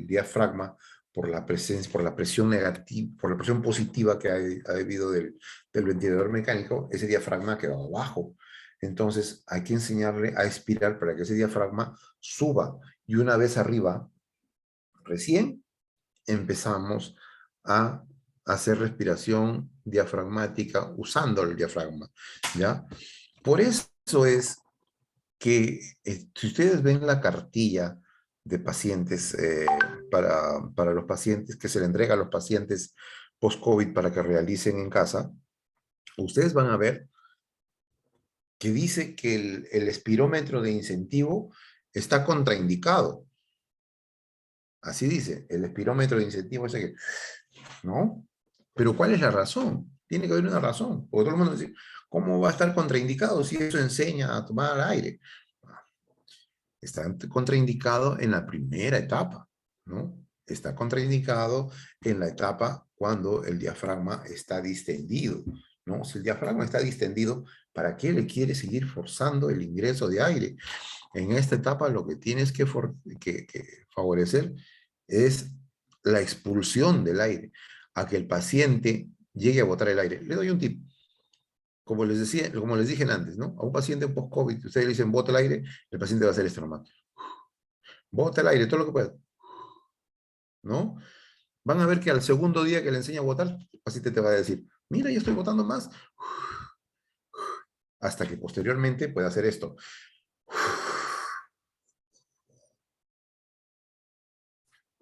diafragma por la presencia, por la presión negativa, por la presión positiva que ha habido del ventilador mecánico, ese diafragma ha quedado abajo. Entonces hay que enseñarle a expirar para que ese diafragma suba. Y una vez arriba, recién empezamos a hacer respiración diafragmática usando el diafragma, ¿ya? Por eso es que si ustedes ven la cartilla de pacientes, para los pacientes que se le entrega a los pacientes post-COVID para que realicen en casa, ustedes van a ver que dice que el espirómetro de incentivo está contraindicado. Así dice, el espirómetro de incentivo ese que, ¿no? Pero ¿cuál es la razón? Tiene que haber una razón. Porque todo el mundo dice, ¿cómo va a estar contraindicado si eso enseña a tomar aire? Está contraindicado en la primera etapa, ¿no? Está contraindicado en la etapa cuando el diafragma está distendido, ¿no? Si el diafragma está distendido, ¿para qué le quiere seguir forzando el ingreso de aire? En esta etapa lo que tienes que favorecer es la expulsión del aire, a que el paciente llegue a botar el aire. Le doy un tip. Como les decía, como les dije antes, ¿no? A un paciente post-COVID, ustedes le dicen, bota el aire, el paciente va a hacer esto nomás. Bota el aire, todo lo que pueda, ¿no? Van a ver que al segundo día que le enseña a botar, el paciente te va a decir, mira, yo estoy botando más. Hasta que posteriormente pueda hacer esto.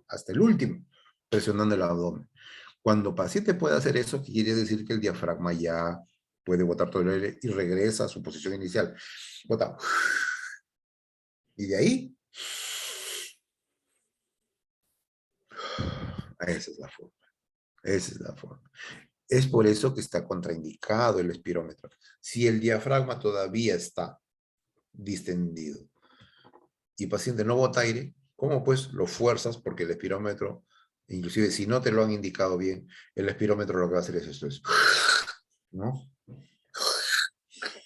Hasta el último, presionando el abdomen. Cuando el paciente puede hacer eso, quiere decir que el diafragma ya puede botar todo el aire y regresa a su posición inicial. Bota. Y de ahí, esa es la forma. Esa es la forma. Es por eso que está contraindicado el espirómetro. Si el diafragma todavía está distendido y el paciente no bota aire, ¿cómo pues lo fuerzas? Porque el espirómetro, inclusive si no te lo han indicado bien, el espirómetro lo que va a hacer es esto, ¿no?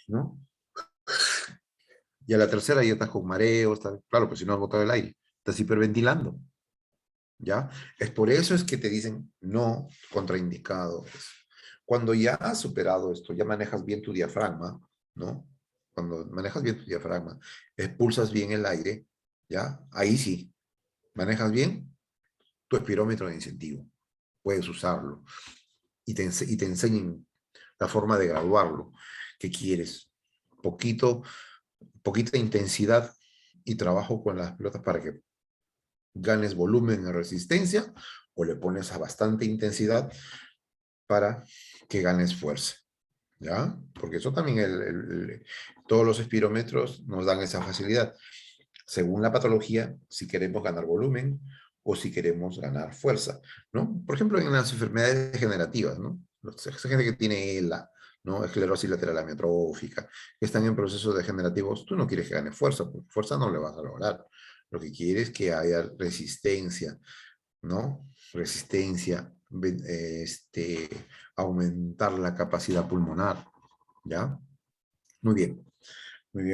¿No? Y a la tercera ya estás con mareos, claro, pues si no has botado el aire, estás hiperventilando, ¿ya? Es por eso es que te dicen no, contraindicado. Cuando ya has superado esto, ya manejas bien tu diafragma, ¿no? Cuando manejas bien tu diafragma, expulsas bien el aire, ¿ya? Ahí sí, manejas bien tu espirómetro de incentivo. Puedes usarlo y te enseñen la forma de graduarlo. ¿Qué quieres? Poquita intensidad y trabajo con las pelotas para que ganes volumen en resistencia, o le pones a bastante intensidad para que ganes fuerza, ¿ya? Porque eso también, todos los espirómetros nos dan esa facilidad. Según la patología, si queremos ganar volumen o si queremos ganar fuerza, ¿no? Por ejemplo, en las enfermedades degenerativas, ¿no? esa gente que tiene ELA, ¿no? Esclerosis lateral amiotrófica, que están en procesos degenerativos, tú no quieres que gane fuerza, porque fuerza no le vas a lograr. Lo que quieres es que haya resistencia, ¿no? Resistencia, aumentar la capacidad pulmonar, ¿ya? Muy bien,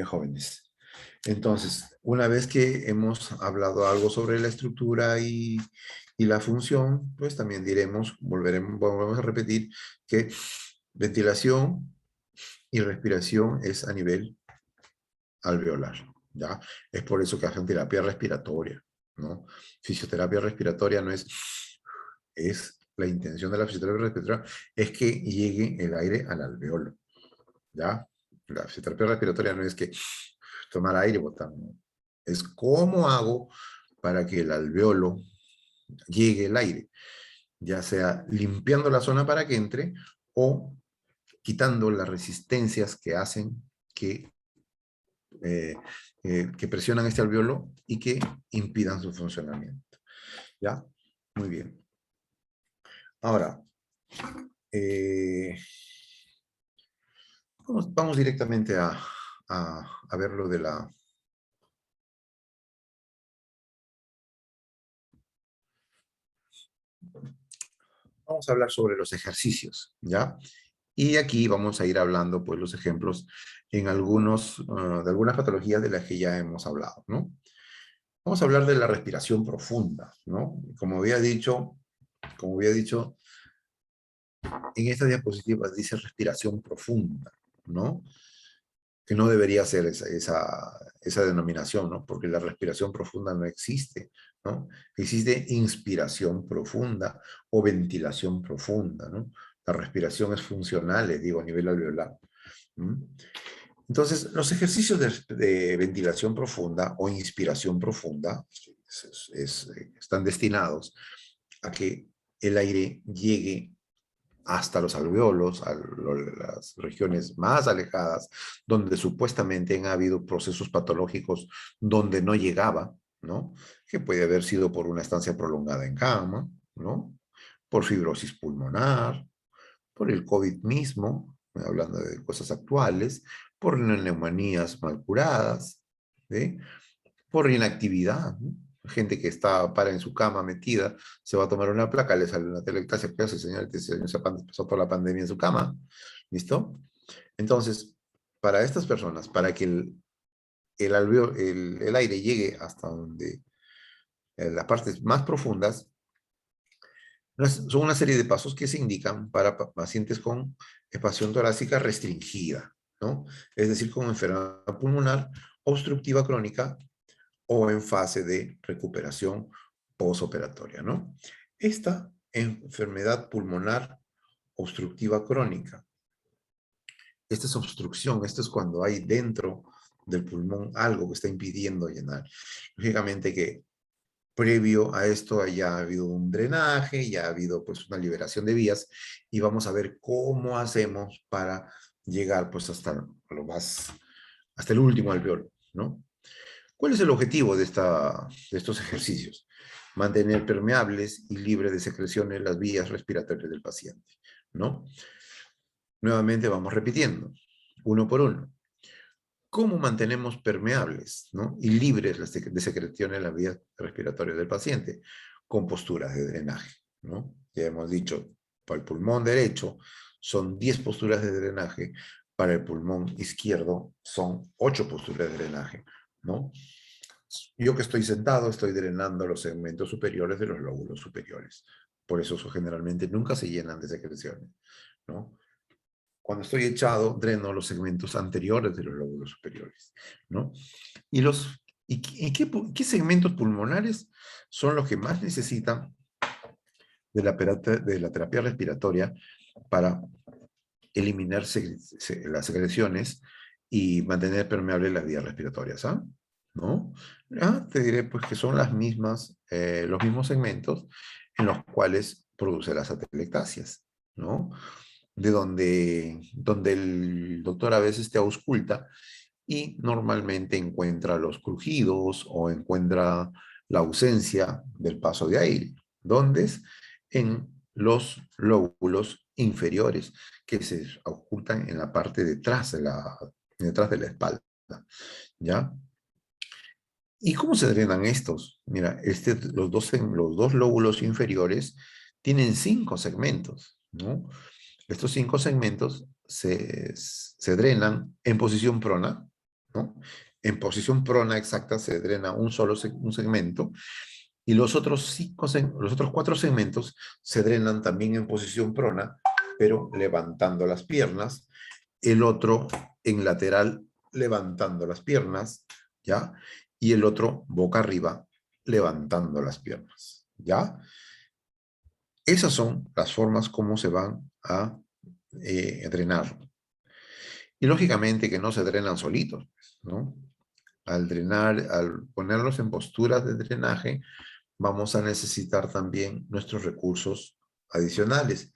jóvenes. Entonces, una vez que hemos hablado algo sobre la estructura y la función, pues también diremos, volvemos a repetir que ventilación y respiración es a nivel alveolar, ¿ya? Es por eso que hacen terapia respiratoria, ¿no? Fisioterapia respiratoria no es la intención de la fisioterapia respiratoria es que llegue el aire al alveolo, ¿ya? La fisioterapia respiratoria no es que tomar aire y botar, no. Es cómo hago para que el alveolo llegue el aire, ya sea limpiando la zona para que entre o quitando las resistencias que hacen eh, que presionan este alveolo y que impidan su funcionamiento. ¿Ya? Muy bien. Ahora, eh, vamos directamente a ver lo de la... Vamos a hablar sobre los ejercicios, ¿ya? Y aquí vamos a ir hablando, pues, los ejemplos en de algunas patologías de las que ya hemos hablado, ¿no? Vamos a hablar de la respiración profunda, ¿no? Como había dicho, en esta diapositiva dice respiración profunda, ¿no? Que no debería ser esa denominación, ¿no? Porque la respiración profunda no existe, ¿no? Existe inspiración profunda o ventilación profunda, ¿no? La respiración es funcional, les digo, a nivel alveolar. ¿Mm? Entonces, los ejercicios de ventilación profunda o inspiración profunda están destinados a que el aire llegue hasta los alveolos, las regiones más alejadas, donde supuestamente han habido procesos patológicos donde no llegaba, ¿no? Que puede haber sido por una estancia prolongada en cama, ¿no? Por fibrosis pulmonar, por el COVID mismo, hablando de cosas actuales, por neumonías mal curadas, ¿sí? Por inactividad, ¿no? Gente que está para en su cama metida, se va a tomar una placa, le sale una telectasia, ¿qué hace, señor? Este señor se pasó por la pandemia en su cama, ¿listo? Entonces, para estas personas, para que el aire llegue hasta donde, en las partes más profundas, son una serie de pasos que se indican para pacientes con expansión torácica restringida, ¿no? Es decir, con enfermedad pulmonar obstructiva crónica o en fase de recuperación posoperatoria, ¿no? Esta enfermedad pulmonar obstructiva crónica, esta es obstrucción, esto es cuando hay dentro del pulmón algo que está impidiendo llenar. Lógicamente que previo a esto ya ha habido un drenaje, ya ha habido pues una liberación de vías y vamos a ver cómo hacemos para llegar pues hasta hasta el último alveolo, ¿no? ¿Cuál es el objetivo de estos ejercicios? Mantener permeables y libres de secreciones las vías respiratorias del paciente, ¿no? Nuevamente vamos repitiendo, uno por uno. ¿Cómo mantenemos permeables, ¿no? Y libres de secreciones las vías respiratorias del paciente? Con posturas de drenaje, ¿no? Ya hemos dicho, para el pulmón derecho son 10 posturas de drenaje, para el pulmón izquierdo son 8 posturas de drenaje, ¿no? Yo que estoy sentado, estoy drenando los segmentos superiores de los lóbulos superiores. Por eso generalmente nunca se llenan de secreciones, ¿no? Cuando estoy echado, dreno los segmentos anteriores de los lóbulos superiores, ¿no? ¿Y qué segmentos pulmonares son los que más necesitan de la terapia respiratoria para eliminar las secreciones y mantener permeables las vías respiratorias? ¿Ah? ¿No? Te diré pues que son los mismos segmentos en los cuales produce las atelectasias, ¿no? Donde el doctor a veces te ausculta y normalmente encuentra los crujidos o encuentra la ausencia del paso de aire. ¿Dónde es? En los lóbulos inferiores que se ocultan en la parte detrás de la espalda, ¿ya? ¿Y cómo se drenan estos? Mira, los dos lóbulos inferiores tienen 5 segmentos, ¿no? Estos 5 segmentos se drenan en posición prona, ¿no? En posición prona exacta se drena un segmento, y los otros 4 segmentos se drenan también en posición prona, pero levantando las piernas, el otro en lateral levantando las piernas, ¿ya? Y el otro boca arriba levantando las piernas, ¿ya? Esas son las formas como se van a drenar. Y lógicamente que no se drenan solitos, ¿no? Al ponerlos en posturas de drenaje, vamos a necesitar también nuestros recursos adicionales,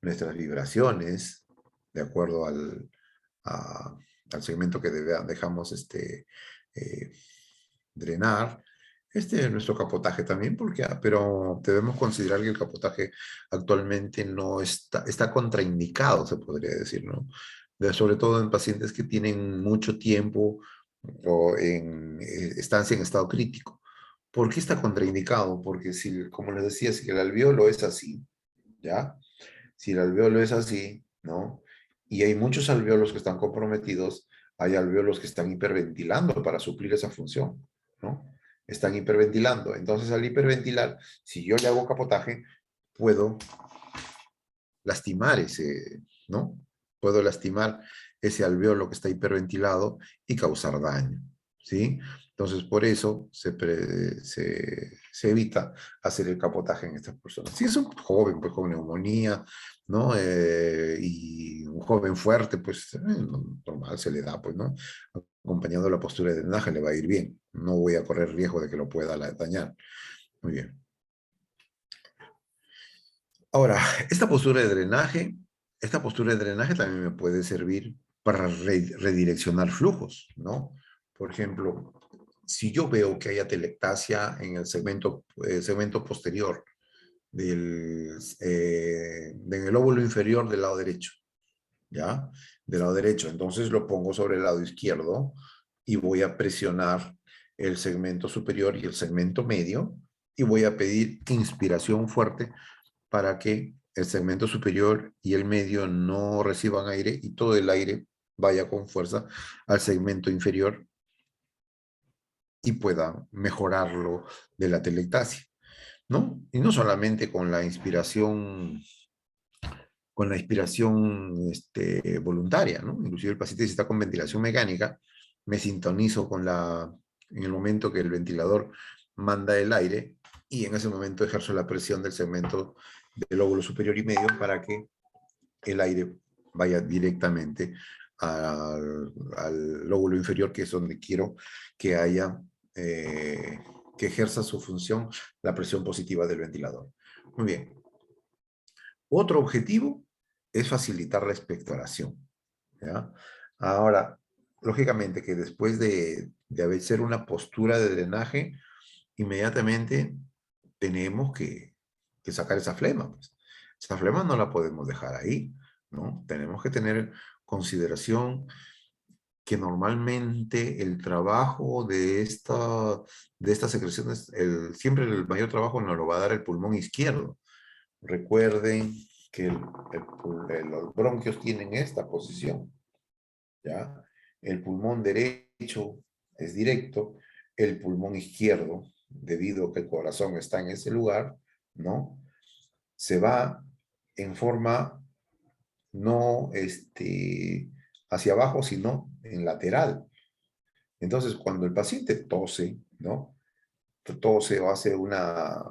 nuestras vibraciones, de acuerdo al segmento que dejamos eh, drenar. Este es nuestro capotaje también, pero debemos considerar que el capotaje actualmente no está contraindicado, se podría decir, ¿no? Sobre todo en pacientes que tienen mucho tiempo o en estancia en estado crítico. ¿Por qué está contraindicado? Porque si, como les decía, si el alveolo es así, ¿ya? Si el alveolo es así, ¿no? Y hay muchos alveolos que están comprometidos, hay alveolos que están hiperventilando para suplir esa función, ¿no? Están hiperventilando. Entonces, al hiperventilar, si yo le hago capotaje, puedo lastimar ¿no? Puedo lastimar ese alveolo que está hiperventilado y causar daño, ¿sí? Entonces, por eso se evita hacer el capotaje en estas personas. Si es un joven, pues con neumonía, ¿no? Y un joven fuerte, pues normal se le da, pues, ¿no? Acompañado de la postura de drenaje le va a ir bien. No voy a correr riesgo de que lo pueda dañar. Muy bien. Ahora, esta postura de drenaje también me puede servir para redireccionar flujos, ¿no? Por ejemplo, si yo veo que hay atelectasia en el segmento posterior en el óvulo inferior del lado derecho, ¿ya? Del lado derecho, entonces lo pongo sobre el lado izquierdo y voy a presionar el segmento superior y el segmento medio y voy a pedir inspiración fuerte para que el segmento superior y el medio no reciban aire y todo el aire vaya con fuerza al segmento inferior y pueda mejorarlo de la telectasia, ¿no? Y no solamente con la inspiración voluntaria, ¿no? Inclusive el paciente si está con ventilación mecánica, me sintonizo en el momento que el ventilador manda el aire y en ese momento ejerzo la presión del segmento del lóbulo superior y medio para que el aire vaya directamente al lóbulo inferior, que es donde quiero que haya, que ejerza su función la presión positiva del ventilador. Muy bien. Otro objetivo es facilitar la expectoración, ¿ya? Ahora, lógicamente que después de hacer una postura de drenaje, inmediatamente tenemos que sacar esa flema, pues. Esa flema no la podemos dejar ahí, ¿no? Tenemos que tener consideración que normalmente el trabajo de estas secreciones, siempre el mayor trabajo nos lo va a dar el pulmón izquierdo. Recuerden que los bronquios tienen esta posición, ¿ya? El pulmón derecho es directo, el pulmón izquierdo, debido a que el corazón está en ese lugar, ¿no? Se va en forma no hacia abajo, sino en lateral. Entonces, cuando el paciente tose, ¿no? Tose o hace una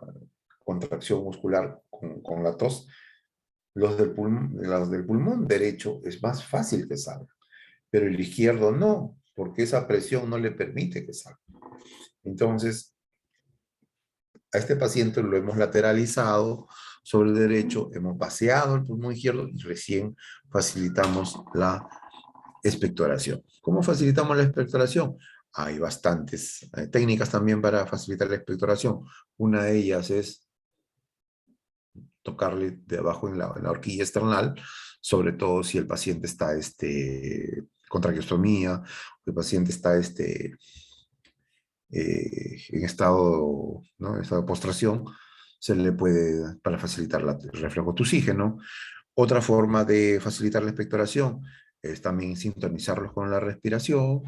contracción muscular con la tos, los del pulmón derecho es más fácil que salga, pero el izquierdo no, porque esa presión no le permite que salga. Entonces, a este paciente lo hemos lateralizado sobre el derecho, hemos paseado el pulmón izquierdo y recién facilitamos la expectoración. ¿Cómo facilitamos la expectoración? Hay bastantes técnicas también para facilitar la expectoración. Una de ellas es tocarle de abajo en la horquilla esternal, sobre todo si el paciente está con traqueostomía, el paciente está en estado, ¿no? En estado de postración, se le puede, para facilitar el reflejo tusígeno. Otra forma de facilitar la expectoración es también sintonizarlos con la respiración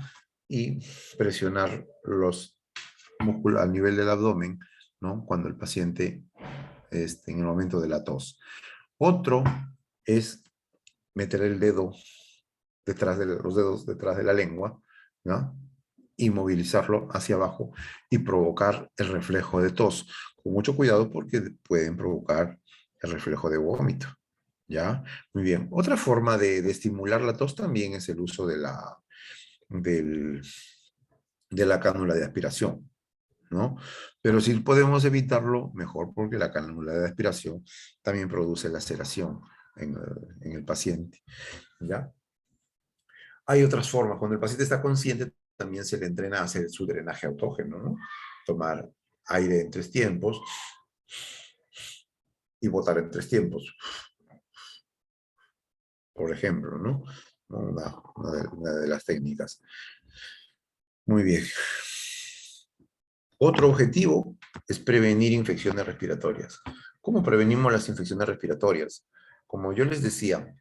y presionar los músculos al nivel del abdomen, ¿no? Cuando el paciente en el momento de la tos. Otro es meter el dedo detrás de los dedos detrás de la lengua, ¿no? Y movilizarlo hacia abajo y provocar el reflejo de tos. Con mucho cuidado porque pueden provocar el reflejo de vómito. ¿Ya? Muy bien. Otra forma de estimular la tos también es el uso del, de la cánula de aspiración, ¿no? Pero si podemos evitarlo, mejor, porque la cánula de aspiración también produce laceración en el paciente, ¿ya? Hay otras formas. Cuando el paciente está consciente, también se le entrena a hacer su drenaje autógeno, ¿no? Tomar aire en 3 tiempos y botar en 3 tiempos, por ejemplo, ¿no? Una de las técnicas. Muy bien. Otro objetivo es prevenir infecciones respiratorias. ¿Cómo prevenimos las infecciones respiratorias? Como yo les decía,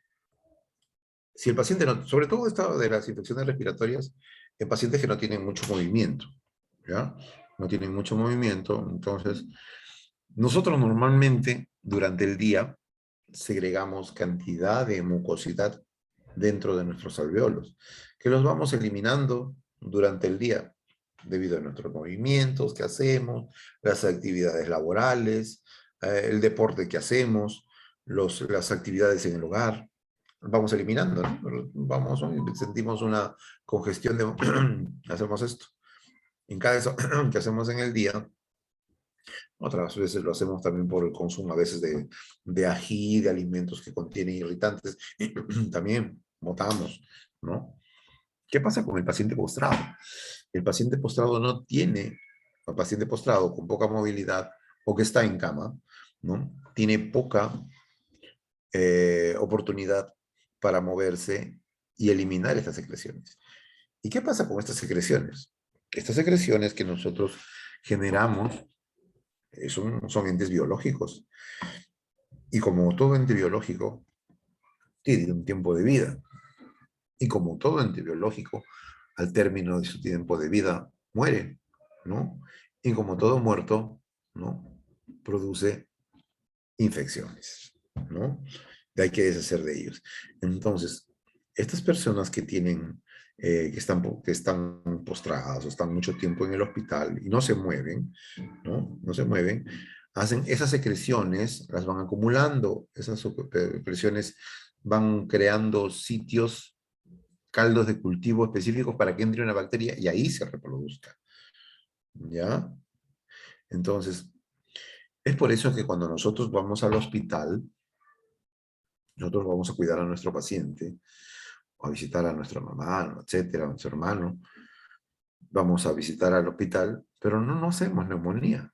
si el paciente no, sobre todo esto de las infecciones respiratorias, en pacientes que no tienen mucho movimiento, ¿ya? No tienen mucho movimiento, entonces nosotros normalmente durante el día segregamos cantidad de mucosidad dentro de nuestros alveolos, que los vamos eliminando durante el día debido a nuestros movimientos que hacemos, las actividades laborales, el deporte que hacemos, las actividades en el hogar. Vamos eliminando, ¿no? Vamos, ¿no? Sentimos una congestión hacemos esto. En cada eso que hacemos en el día, otras veces lo hacemos también por el consumo a veces de ají, de alimentos que contienen irritantes, y también botamos, ¿no? ¿Qué pasa con el paciente postrado? El paciente postrado no tiene, el paciente postrado con poca movilidad o que está en cama, ¿no? Tiene poca oportunidad para moverse y eliminar estas secreciones. ¿Y qué pasa con estas secreciones? Estas secreciones que nosotros generamos son entes biológicos. Y como todo ente biológico, tiene un tiempo de vida. Y como todo ente biológico, al término de su tiempo de vida, muere, ¿no? Y como todo muerto, ¿no? Produce infecciones, ¿no? Hay que deshacer de ellos. Entonces, estas personas que tienen, que están postradas o están mucho tiempo en el hospital y no se mueven, ¿no? No se mueven, hacen esas secreciones, las van acumulando, esas secreciones van creando sitios, caldos de cultivo específicos para que entre una bacteria y ahí se reproduzca, ¿ya? Entonces, es por eso que cuando nosotros vamos al hospital, nosotros vamos a cuidar a nuestro paciente, o a visitar a nuestra mamá, etcétera, a nuestro hermano, vamos a visitar al hospital, pero no hacemos neumonía.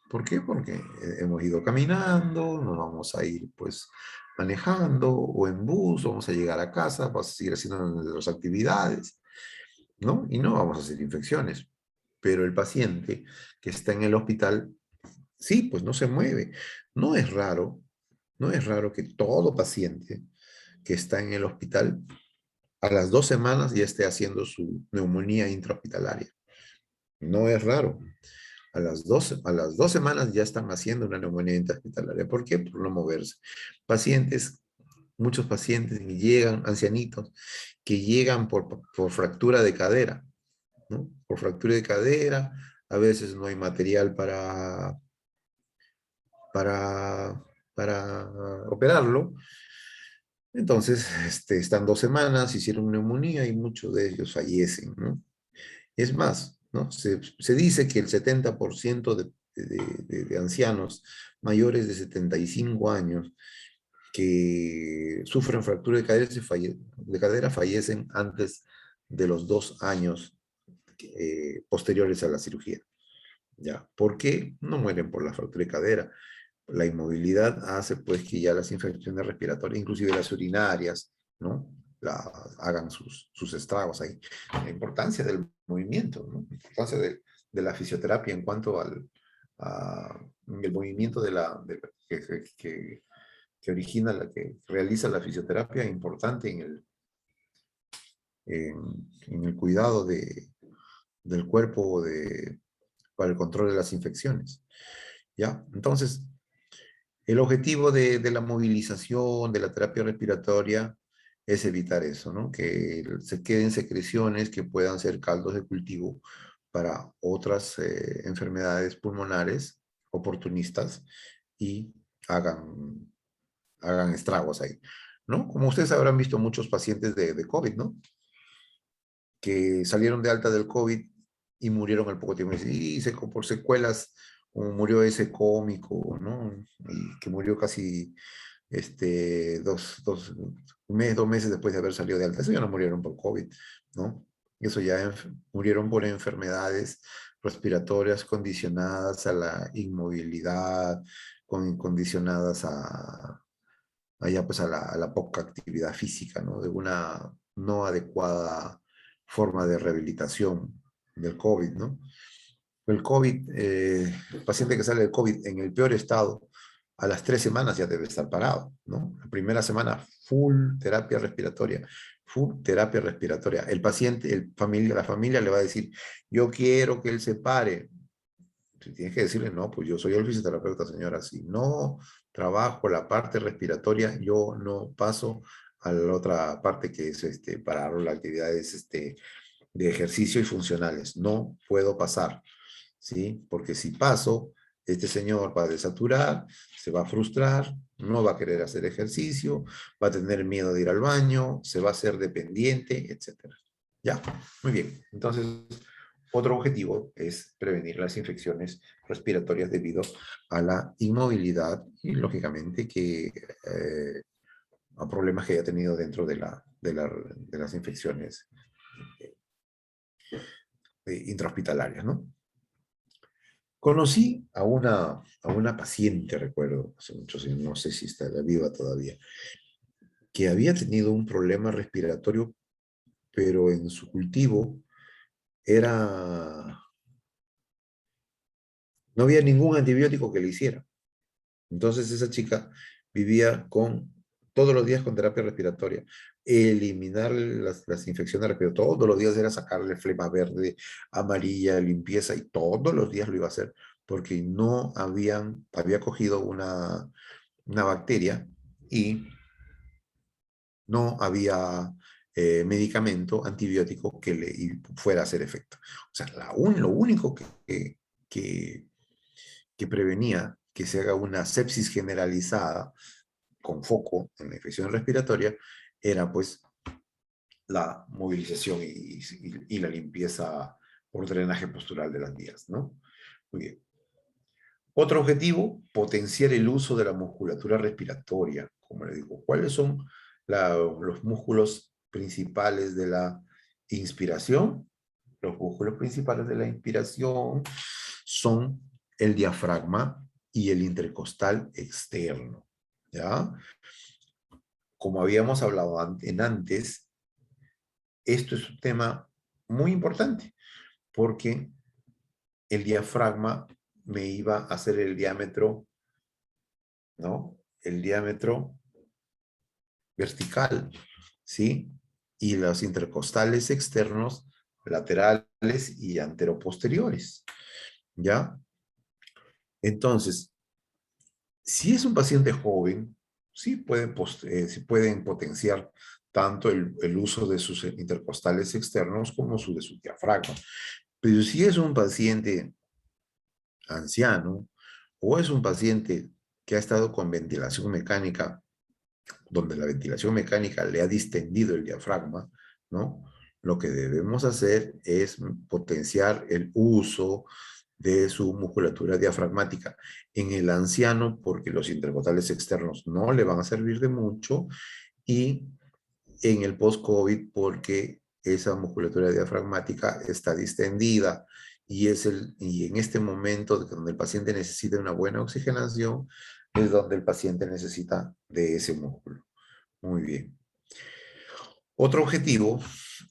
¿Por qué? Porque hemos ido caminando, nos vamos a ir pues manejando o en bus, vamos a llegar a casa, vamos a seguir haciendo nuestras actividades, ¿no? Y no vamos a hacer infecciones. Pero el paciente que está en el hospital, sí, pues no se mueve. No es raro, no es raro que todo paciente que está en el hospital a las 2 semanas ya esté haciendo su neumonía intrahospitalaria. No es raro. A las 2 semanas ya están haciendo una neumonía intrahospitalaria. ¿Por qué? Por no moverse. Pacientes, muchos pacientes que llegan, ancianitos, que llegan por fractura de cadera, ¿no? Por fractura de cadera, a veces no hay material para, para operarlo. Entonces, están 2 semanas, hicieron neumonía y muchos de ellos fallecen, ¿no? Es más, ¿no? Se dice que el 70% de ancianos mayores de 75 años que sufren fractura de cadera, de cadera fallecen antes de los 2 años posteriores a la cirugía. ¿Ya? ¿Por qué no mueren por la fractura de cadera? la inmovilidad hace pues que ya las infecciones respiratorias, inclusive las urinarias, ¿no? Hagan sus estragos ahí. La importancia del movimiento, ¿no? La importancia de la fisioterapia en cuanto el movimiento que origina, que realiza la fisioterapia, importante en el cuidado del cuerpo para el control de las infecciones. ¿Ya? Entonces, el objetivo de la movilización, de la terapia respiratoria, es evitar eso, ¿no? Que se queden secreciones que puedan ser caldos de cultivo para otras enfermedades pulmonares oportunistas y hagan, hagan estragos ahí, ¿no? Como ustedes habrán visto muchos pacientes de COVID, ¿no? Que salieron de alta del COVID y murieron al poco tiempo. Y por secuelas, como murió ese cómico, ¿no? Y que murió casi un mes, 2 meses después de haber salido de alta. Eso ya no murieron por COVID, ¿no? Eso ya murieron por enfermedades respiratorias condicionadas a la inmovilidad, condicionadas pues a la poca actividad física, ¿no? De una no adecuada forma de rehabilitación del COVID, ¿no? El COVID, el paciente que sale del COVID en el peor estado, a las 3 semanas ya debe estar parado, ¿no? La primera semana, full terapia respiratoria, full terapia respiratoria. El paciente, la familia le va a decir, yo quiero que él se pare. Si tienes que decirle, no, pues yo soy el fisioterapeuta, señora. Si no trabajo la parte respiratoria, yo no paso a la otra parte que es parar las actividades de ejercicio y funcionales. No puedo pasar, ¿sí? Porque si paso, este señor va a desaturar, se va a frustrar, no va a querer hacer ejercicio, va a tener miedo de ir al baño, se va a hacer dependiente, etcétera. Ya, muy bien. Entonces, otro objetivo es prevenir las infecciones respiratorias debido a la inmovilidad y, lógicamente, a problemas que haya tenido dentro de las infecciones intrahospitalarias, ¿no? Conocí a una paciente, recuerdo, hace muchos años, no sé si está viva todavía, que había tenido un problema respiratorio, pero en su cultivo era, no había ningún antibiótico que le hiciera. Entonces esa chica vivía todos los días con terapia respiratoria, eliminar las infecciones respiratorias, todos los días era sacarle flema verde, amarilla, limpieza, y todos los días lo iba a hacer, porque había cogido una bacteria y no había medicamento antibiótico que le fuera a hacer efecto. O sea, lo único que, que prevenía que se haga una sepsis generalizada con foco en la infección respiratoria era pues la movilización y la limpieza por drenaje postural de las vías, ¿no? Muy bien. Otro objetivo, potenciar el uso de la musculatura respiratoria. Como le digo, ¿cuáles son los músculos principales de la inspiración? Los músculos principales de la inspiración son el diafragma y el intercostal externo, ¿ya? Como habíamos hablado antes, esto es un tema muy importante porque el diafragma me iba a hacer el diámetro, ¿no? El diámetro vertical, ¿sí? Y los intercostales externos, laterales y anteroposteriores, ¿ya? Entonces, si es un paciente joven, sí pueden potenciar tanto el uso de sus intercostales externos como de su diafragma. Pero si es un paciente anciano o es un paciente que ha estado con ventilación mecánica, donde la ventilación mecánica le ha distendido el diafragma, ¿no? Lo que debemos hacer es potenciar el uso de su musculatura diafragmática en el anciano, porque los intercostales externos no le van a servir de mucho, y en el post-COVID porque esa musculatura diafragmática está distendida y en este momento donde el paciente necesita una buena oxigenación, es donde el paciente necesita de ese músculo. Muy bien. Otro objetivo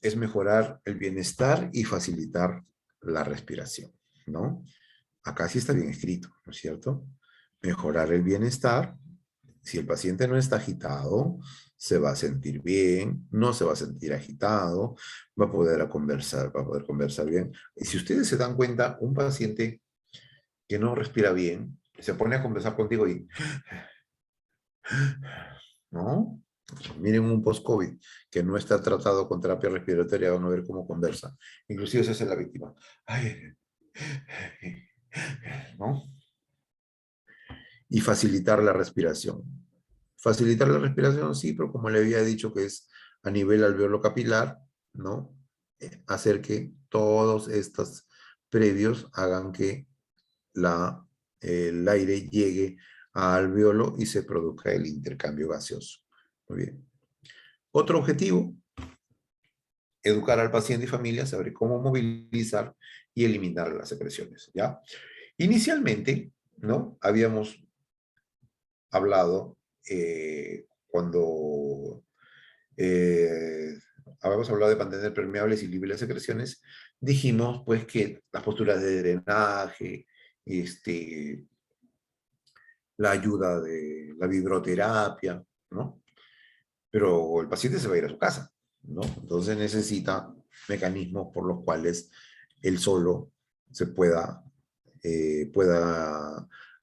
es mejorar el bienestar y facilitar la respiración, ¿no? Acá sí está bien escrito, ¿no es cierto? Mejorar el bienestar. Si el paciente no está agitado, se va a sentir bien, no se va a sentir agitado, va a poder conversar bien. Y si ustedes se dan cuenta, un paciente que no respira bien, se pone a conversar contigo y, ¿no? Miren un post-COVID que no está tratado con terapia respiratoria, van a ver cómo conversa. Inclusive se hace la víctima. Ay, ¿no? Y facilitar la respiración. Facilitar la respiración, sí, pero como le había dicho que es a nivel alveolo capilar, ¿no? Hacer que todos estos previos hagan que el aire llegue al alveolo y se produzca el intercambio gaseoso. Muy bien. Otro objetivo, educar al paciente y familia sobre cómo movilizar y eliminar las secreciones, ¿ya? Inicialmente, ¿no? Hablado cuando eh, habíamos hablado de mantener permeables y libres las secreciones, dijimos pues que las posturas de drenaje, la ayuda de la vibroterapia, ¿no? Pero el paciente se va a ir a su casa, ¿no? Entonces necesita mecanismos por los cuales él solo se pueda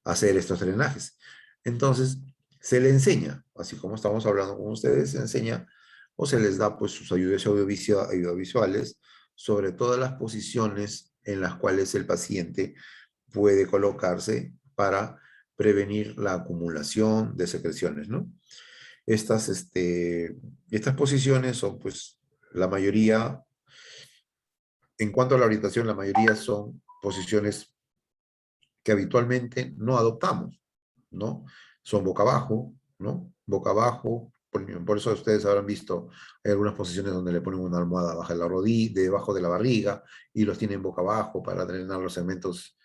hacer estos drenajes. Entonces, se le enseña, así como estamos hablando con ustedes, se enseña o se les da pues sus ayudas audiovisuales sobre todas las posiciones en las cuales el paciente puede colocarse para prevenir la acumulación de secreciones, ¿no? Estas, estas posiciones son, pues, la mayoría, en cuanto a la orientación, la mayoría son posiciones que habitualmente no adoptamos, ¿no? Son boca abajo, ¿no? Boca abajo, por eso ustedes habrán visto, hay algunas posiciones donde le ponen una almohada bajo la rodilla, debajo de la barriga, y los tienen boca abajo para drenar los segmentos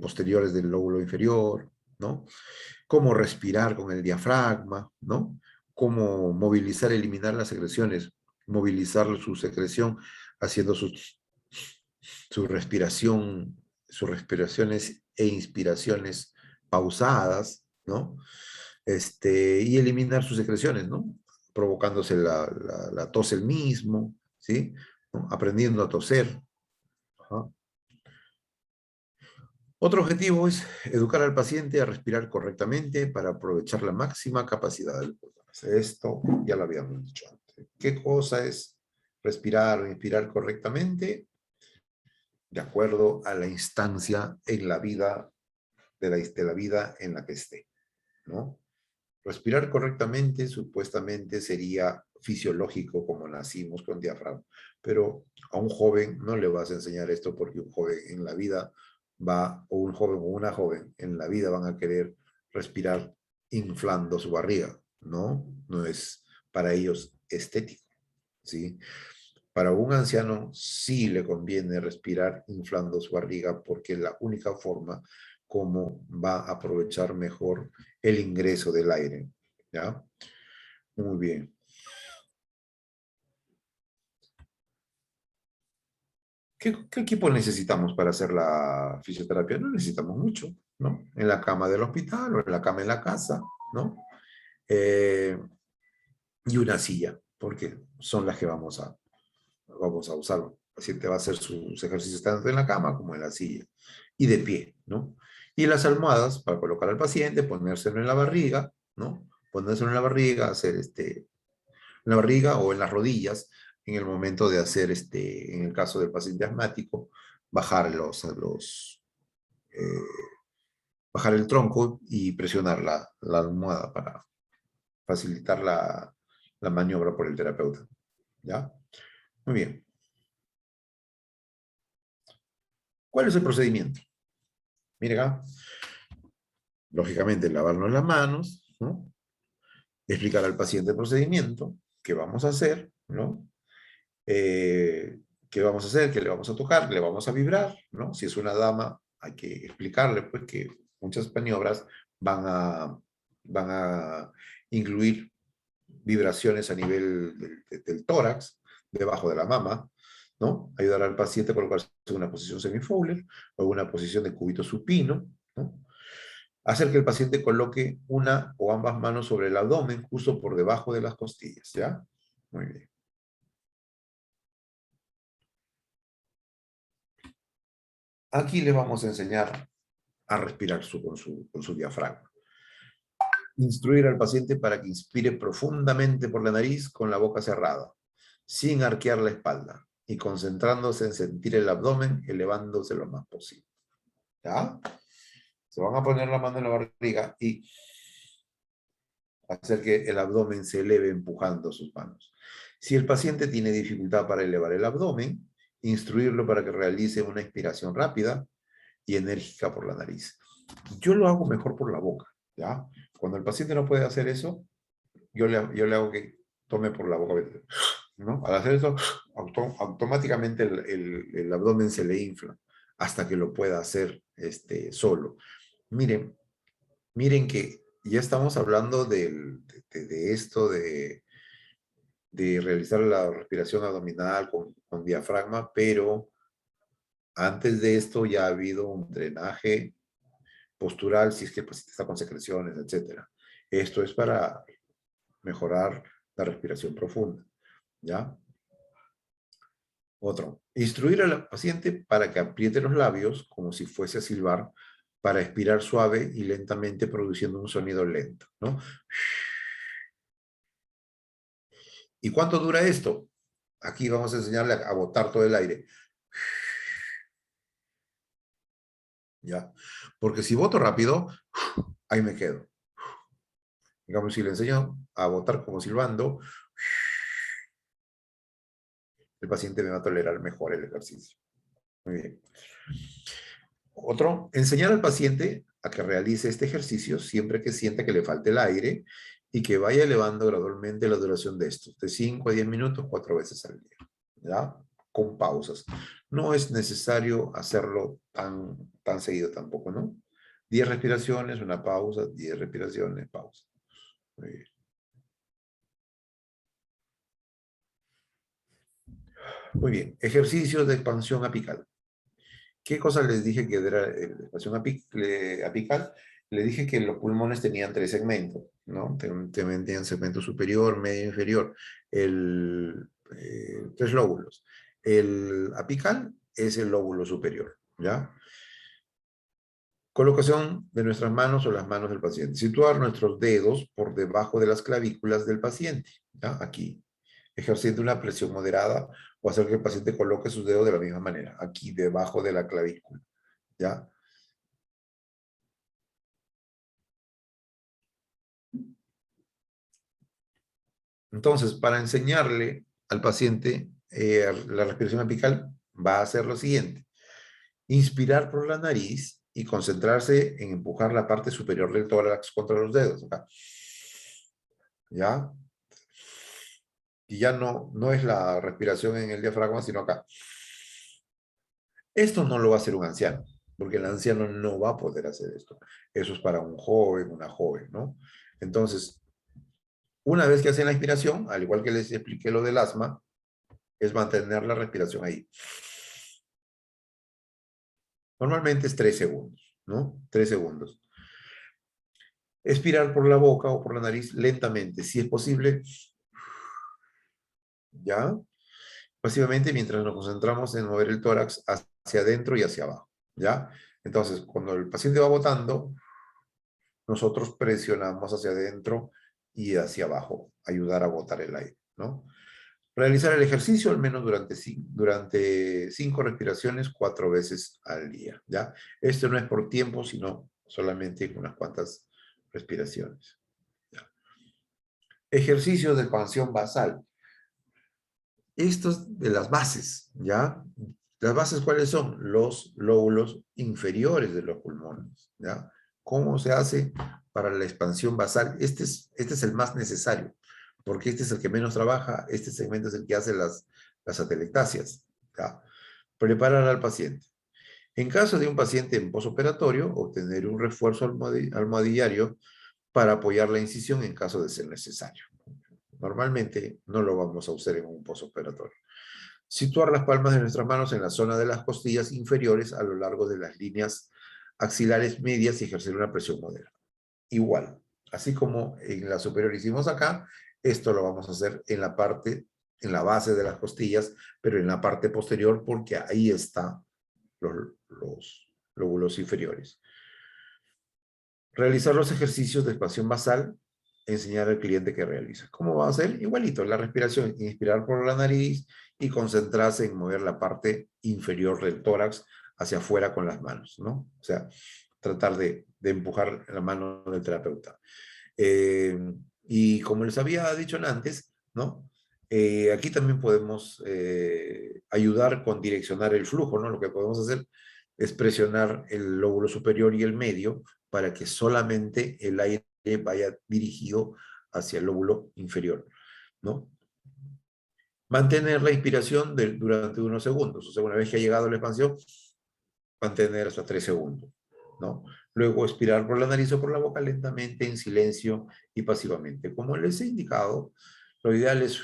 posteriores del lóbulo inferior, ¿no? Cómo respirar con el diafragma, ¿no? Cómo movilizar, eliminar las secreciones, movilizar su secreción haciendo su respiración, sus respiraciones e inspiraciones pausadas, ¿no? Y eliminar sus secreciones, ¿no? Provocándose la tos el mismo, ¿sí? ¿No? Aprendiendo a toser. Ajá. Otro objetivo es educar al paciente a respirar correctamente para aprovechar la máxima capacidad del pulmón. Esto ya lo habíamos dicho antes. ¿Qué cosa es respirar o inspirar correctamente? De acuerdo a la instancia en la vida, de la vida en la que esté, ¿no? Respirar correctamente supuestamente sería fisiológico como nacimos con diafragma, pero a un joven no le vas a enseñar esto porque un joven en la vida o un joven o una joven en la vida van a querer respirar inflando su barriga, ¿no? No es para ellos estético, ¿sí? Para un anciano sí le conviene respirar inflando su barriga porque es la única forma como va a aprovechar mejor el ingreso del aire. ¿Ya? Muy bien. ¿Qué equipo necesitamos para hacer la fisioterapia? No necesitamos mucho, ¿no? En la cama del hospital o en la cama en la casa, ¿no? Eh, y una silla, porque son las que vamos a usar. El paciente va a hacer sus ejercicios tanto en la cama como en la silla. Y de pie, ¿no? Y las almohadas para colocar al paciente, ponérselo en la barriga, ¿no? Ponérselo en la barriga, hacer en la barriga o en las rodillas, en el momento de hacer, en el caso del paciente asmático, bajar eh, bajar el tronco y presionar la almohada para facilitar la maniobra por el terapeuta. ¿Ya? Muy bien. ¿Cuál es el procedimiento? Mire acá, lógicamente lavarnos las manos, ¿no? Explicar al paciente el procedimiento, qué vamos a hacer, ¿no? Qué vamos a hacer, qué le vamos a tocar, le vamos a vibrar, ¿no? Si es una dama, hay que explicarle, pues, que muchas maniobras van a, van a incluir vibraciones a nivel del tórax, debajo de la mama, ¿no? Ayudar al paciente a colocarse en una posición semifowler o en una posición de cúbito supino, ¿no? Hacer que el paciente coloque una o ambas manos sobre el abdomen, justo por debajo de las costillas, ¿ya? Muy bien. Aquí les vamos a enseñar a respirar con su diafragma. Instruir al paciente para que inspire profundamente por la nariz con la boca cerrada, sin arquear la espalda y concentrándose en sentir el abdomen elevándose lo más posible. ¿Ya? Se van a poner la mano en la barriga y hacer que el abdomen se eleve empujando sus manos. Si el paciente tiene dificultad para elevar el abdomen, instruirlo para que realice una inspiración rápida y enérgica por la nariz. Yo lo hago mejor por la boca, ¿ya? Cuando el paciente no puede hacer eso, yo le hago que tome por la boca, ¿no? Al hacer eso, automáticamente el abdomen se le infla hasta que lo pueda hacer solo. Miren, miren que ya estamos hablando de esto de realizar la respiración abdominal con diafragma, pero antes de esto ya ha habido un drenaje postural, si es que el paciente está con secreciones, etc. Esto es para mejorar la respiración profunda, ¿ya? Otro, instruir al paciente para que apriete los labios como si fuese a silbar para expirar suave y lentamente produciendo un sonido lento, ¿no? ¿Y cuánto dura esto? Aquí vamos a enseñarle a botar todo el aire. ¿Ya? Porque si boto rápido, ahí me quedo. Digamos, si le enseño a botar como silbando, el paciente me va a tolerar mejor el ejercicio. Muy bien. Otro, enseñar al paciente a que realice este ejercicio siempre que sienta que le falte el aire y que vaya elevando gradualmente la duración de estos, de 5 a 10 minutos, 4 veces al día, ¿ya? Con pausas. No es necesario hacerlo tan seguido tampoco, ¿no? 10 respiraciones, una pausa, 10 respiraciones, pausa. Muy bien. Muy bien. Ejercicios de expansión apical. ¿Qué cosa les dije que era la expansión apical? Le dije que los pulmones tenían 3 segmentos, ¿no? Tenían segmento superior, medio, inferior. 3 lóbulos. El apical es el lóbulo superior, ¿ya? Colocación de nuestras manos o las manos del paciente. Situar nuestros dedos por debajo de las clavículas del paciente, ¿ya? Aquí. Ejerciendo una presión moderada o hacer que el paciente coloque sus dedos de la misma manera, aquí debajo de la clavícula, ¿ya? Entonces, para enseñarle al paciente la respiración apical, va a hacer lo siguiente. Inspirar por la nariz y concentrarse en empujar la parte superior del tórax contra los dedos. Acá. ¿Ya? Y ya no es la respiración en el diafragma, sino acá. Esto no lo va a hacer un anciano, porque el anciano no va a poder hacer esto. Eso es para un joven, una joven, ¿no? Entonces, una vez que hacen la inspiración, al igual que les expliqué lo del asma, es mantener la respiración ahí. Normalmente es 3 segundos, ¿no? 3 segundos. Expirar por la boca o por la nariz lentamente, si es posible, ¿ya? Pasivamente mientras nos concentramos en mover el tórax hacia adentro y hacia abajo, ¿ya? Entonces, cuando el paciente va botando, nosotros presionamos hacia adentro y hacia abajo, ayudar a botar el aire, ¿no? Realizar el ejercicio al menos durante 5 respiraciones 4 veces al día, ¿ya? Esto no es por tiempo, sino solamente unas cuantas respiraciones. ¿Ya? Ejercicio de expansión basal. Estos de las bases, ¿ya? ¿Las bases cuáles son? Los lóbulos inferiores de los pulmones, ¿ya? ¿Cómo se hace para la expansión basal? Este es el más necesario, porque este es el que menos trabaja, este segmento es el que hace las atelectasias, ¿ya? Preparar al paciente. En caso de un paciente en posoperatorio, obtener un refuerzo almohadillario para apoyar la incisión en caso de ser necesario. Normalmente no lo vamos a usar en un posoperatorio. Situar las palmas de nuestras manos en la zona de las costillas inferiores a lo largo de las líneas axilares medias y ejercer una presión moderada. Igual, así como en la superior hicimos acá, esto lo vamos a hacer en la parte, en la base de las costillas, pero en la parte posterior porque ahí están los lóbulos inferiores. Realizar los ejercicios de expansión basal, enseñar al cliente que realiza. ¿Cómo va a hacer? Igualito, la respiración, inspirar por la nariz y concentrarse en mover la parte inferior del tórax hacia afuera con las manos, ¿no? O sea, tratar de empujar la mano del terapeuta. Y como les había dicho antes, ¿no? Aquí también podemos ayudar con direccionar el flujo, ¿no? Lo que podemos hacer es presionar el lóbulo superior y el medio para que solamente el aire vaya dirigido hacia el lóbulo inferior, ¿no? Mantener la inspiración durante unos segundos. O sea, una vez que ha llegado la expansión, mantener hasta 3 segundos, ¿no? Luego expirar por la nariz o por la boca lentamente, en silencio y pasivamente. Como les he indicado, lo ideal es,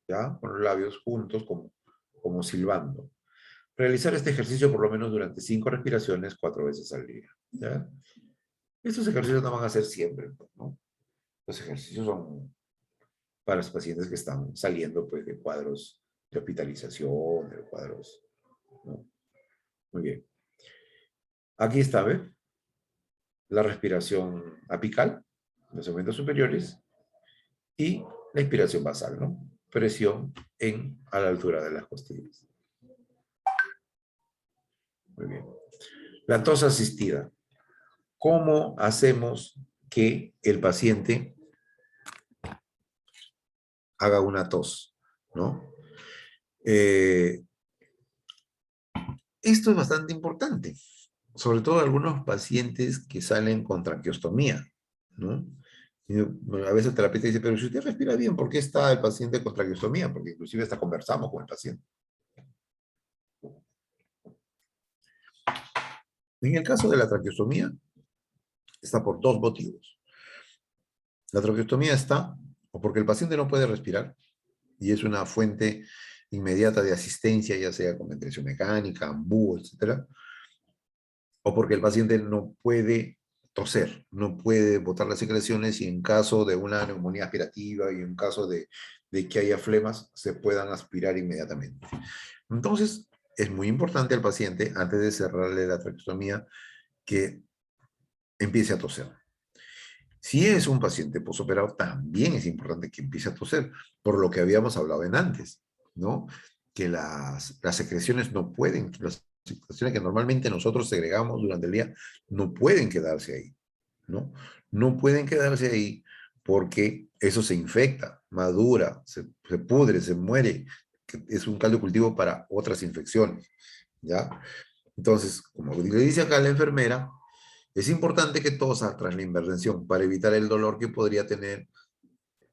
¿ya? Con los labios juntos, como silbando. Realizar este ejercicio por lo menos durante 5 respiraciones, 4 veces al día, ¿ya? Estos ejercicios no van a ser siempre, ¿no? Los ejercicios son para los pacientes que están saliendo, pues, de cuadros de hospitalización, de cuadros, ¿no? Muy bien. Aquí está, ¿ve? La respiración apical, los segmentos superiores, y la inspiración basal, ¿no? Presión a la altura de las costillas. Muy bien. La tos asistida. ¿Cómo hacemos que el paciente haga una tos, ¿no? Esto es bastante importante, sobre todo algunos pacientes que salen con traqueostomía, ¿no? Y a veces el terapeuta dice, pero si usted respira bien, ¿por qué está el paciente con traqueostomía? Porque inclusive hasta conversamos con el paciente. En el caso de la traqueostomía, está por 2 motivos. La traqueostomía está o porque el paciente no puede respirar y es una fuente inmediata de asistencia, ya sea con ventilación mecánica, AMBU, etc. O porque el paciente no puede toser, no puede botar las secreciones y en caso de una neumonía aspirativa y en caso de que haya flemas, se puedan aspirar inmediatamente. Entonces, es muy importante al paciente, antes de cerrarle la traqueostomía, que empiece a toser. Si es un paciente posoperado, también es importante que empiece a toser, por lo que habíamos hablado en antes, ¿no? Que las secreciones no pueden, las secreciones que normalmente nosotros segregamos durante el día, no pueden quedarse ahí, ¿no? No pueden quedarse ahí porque eso se infecta, madura, se pudre, se muere, que es un caldo de cultivo para otras infecciones, ¿ya? Entonces, como le dice acá la enfermera, es importante que tosa tras la intervención para evitar el dolor que podría tener.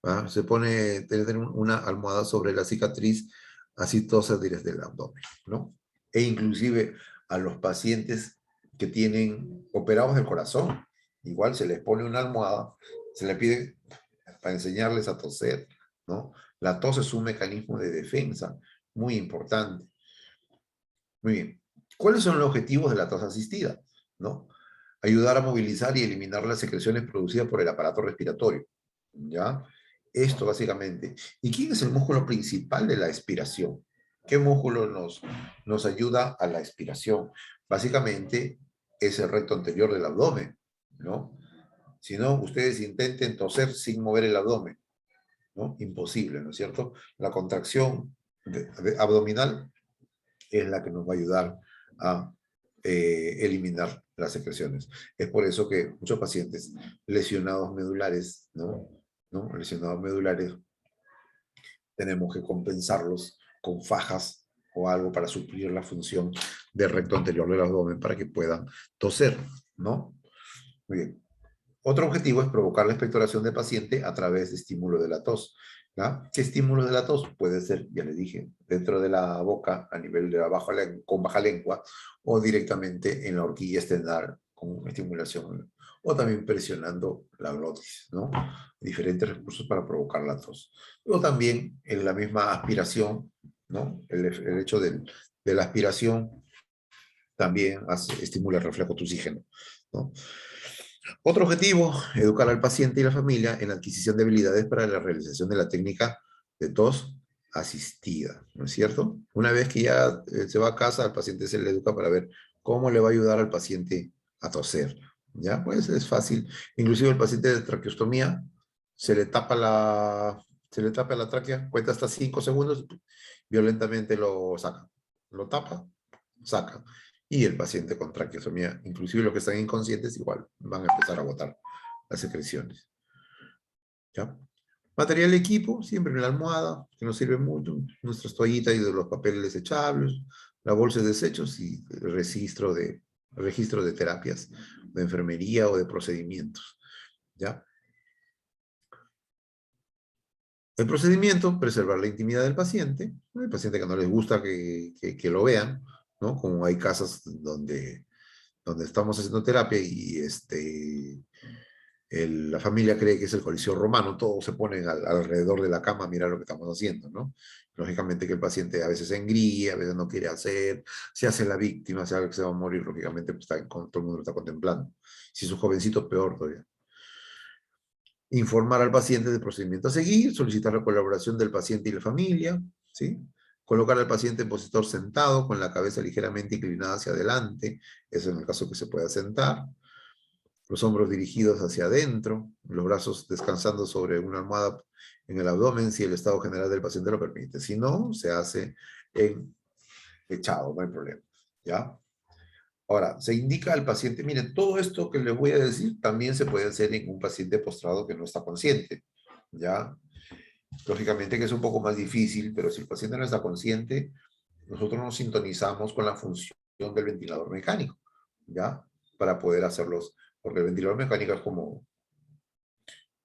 ¿Va? Se pone tener una almohada sobre la cicatriz, así tosa desde el abdomen, ¿no? E inclusive a los pacientes que tienen operados del corazón, igual se les pone una almohada, se les pide para enseñarles a toser, ¿no? La tos es un mecanismo de defensa muy importante. Muy bien. ¿Cuáles son los objetivos de la tos asistida? ¿No? Ayudar a movilizar y eliminar las secreciones producidas por el aparato respiratorio. ¿Ya? Esto básicamente. ¿Y quién es el músculo principal de la expiración? ¿Qué músculo nos ayuda a la expiración? Básicamente es el recto anterior del abdomen, ¿no? Si no, ustedes intenten toser sin mover el abdomen, ¿no? Imposible, ¿no es cierto? La contracción abdominal es la que nos va a ayudar a eliminar las secreciones. Es por eso que muchos pacientes lesionados medulares, ¿no? Lesionados medulares, tenemos que compensarlos con fajas o algo para suplir la función del recto anterior del abdomen para que puedan toser, ¿no? Muy bien. Otro objetivo es provocar la expectoración del paciente a través de estímulo de la tos. ¿Ya? ¿Qué estímulos de la tos? Puede ser, ya le dije, dentro de la boca, a nivel de la con baja lengua, o directamente en la horquilla external con estimulación, o también presionando la glotis, ¿no? Diferentes recursos para provocar la tos. O también en la misma aspiración, ¿no? El hecho de la aspiración también estimula el reflejo tusígeno, ¿no? Otro objetivo, educar al paciente y la familia en la adquisición de habilidades para la realización de la técnica de tos asistida, ¿no es cierto? Una vez que ya se va a casa, al paciente se le educa para ver cómo le va a ayudar al paciente a toser, ¿ya? Pues es fácil. Inclusive el paciente de traqueostomía se le tapa la tráquea, cuenta hasta 5 segundos, violentamente lo saca. Lo tapa, saca y el paciente con traqueostomía, inclusive los que están inconscientes, igual van a empezar a botar las secreciones. ¿Ya? Material de equipo, siempre en la almohada, que nos sirve mucho, nuestras toallitas y de los papeles desechables, la bolsa de desechos y el registro de terapias, de enfermería o de procedimientos. ¿Ya? El procedimiento, preservar la intimidad del paciente, ¿no? El paciente que no les gusta que lo vean, ¿no? Como hay casas donde estamos haciendo terapia y la familia cree que es el Coliseo Romano, todos se ponen alrededor de la cama a mirar lo que estamos haciendo, ¿no? Lógicamente que el paciente a veces se engríe, a veces no quiere hacer, se hace la víctima, sabe que se va a morir, lógicamente pues todo el mundo lo está contemplando. Si es un jovencito, peor todavía. Informar al paciente del procedimiento a seguir, solicitar la colaboración del paciente y la familia, ¿sí? Colocar al paciente en positor sentado, con la cabeza ligeramente inclinada hacia adelante, eso en el caso que se pueda sentar, los hombros dirigidos hacia adentro, los brazos descansando sobre una almohada en el abdomen si el estado general del paciente lo permite. Si no, se hace en echado, no hay problema. ¿Ya? Ahora, se indica al paciente, miren, todo esto que le voy a decir también se puede hacer en un paciente postrado que no está consciente. ¿Ya? Lógicamente que es un poco más difícil, pero si el paciente no está consciente, nosotros nos sintonizamos con la función del ventilador mecánico, ¿ya? Para poder hacerlos, porque el ventilador mecánico es como,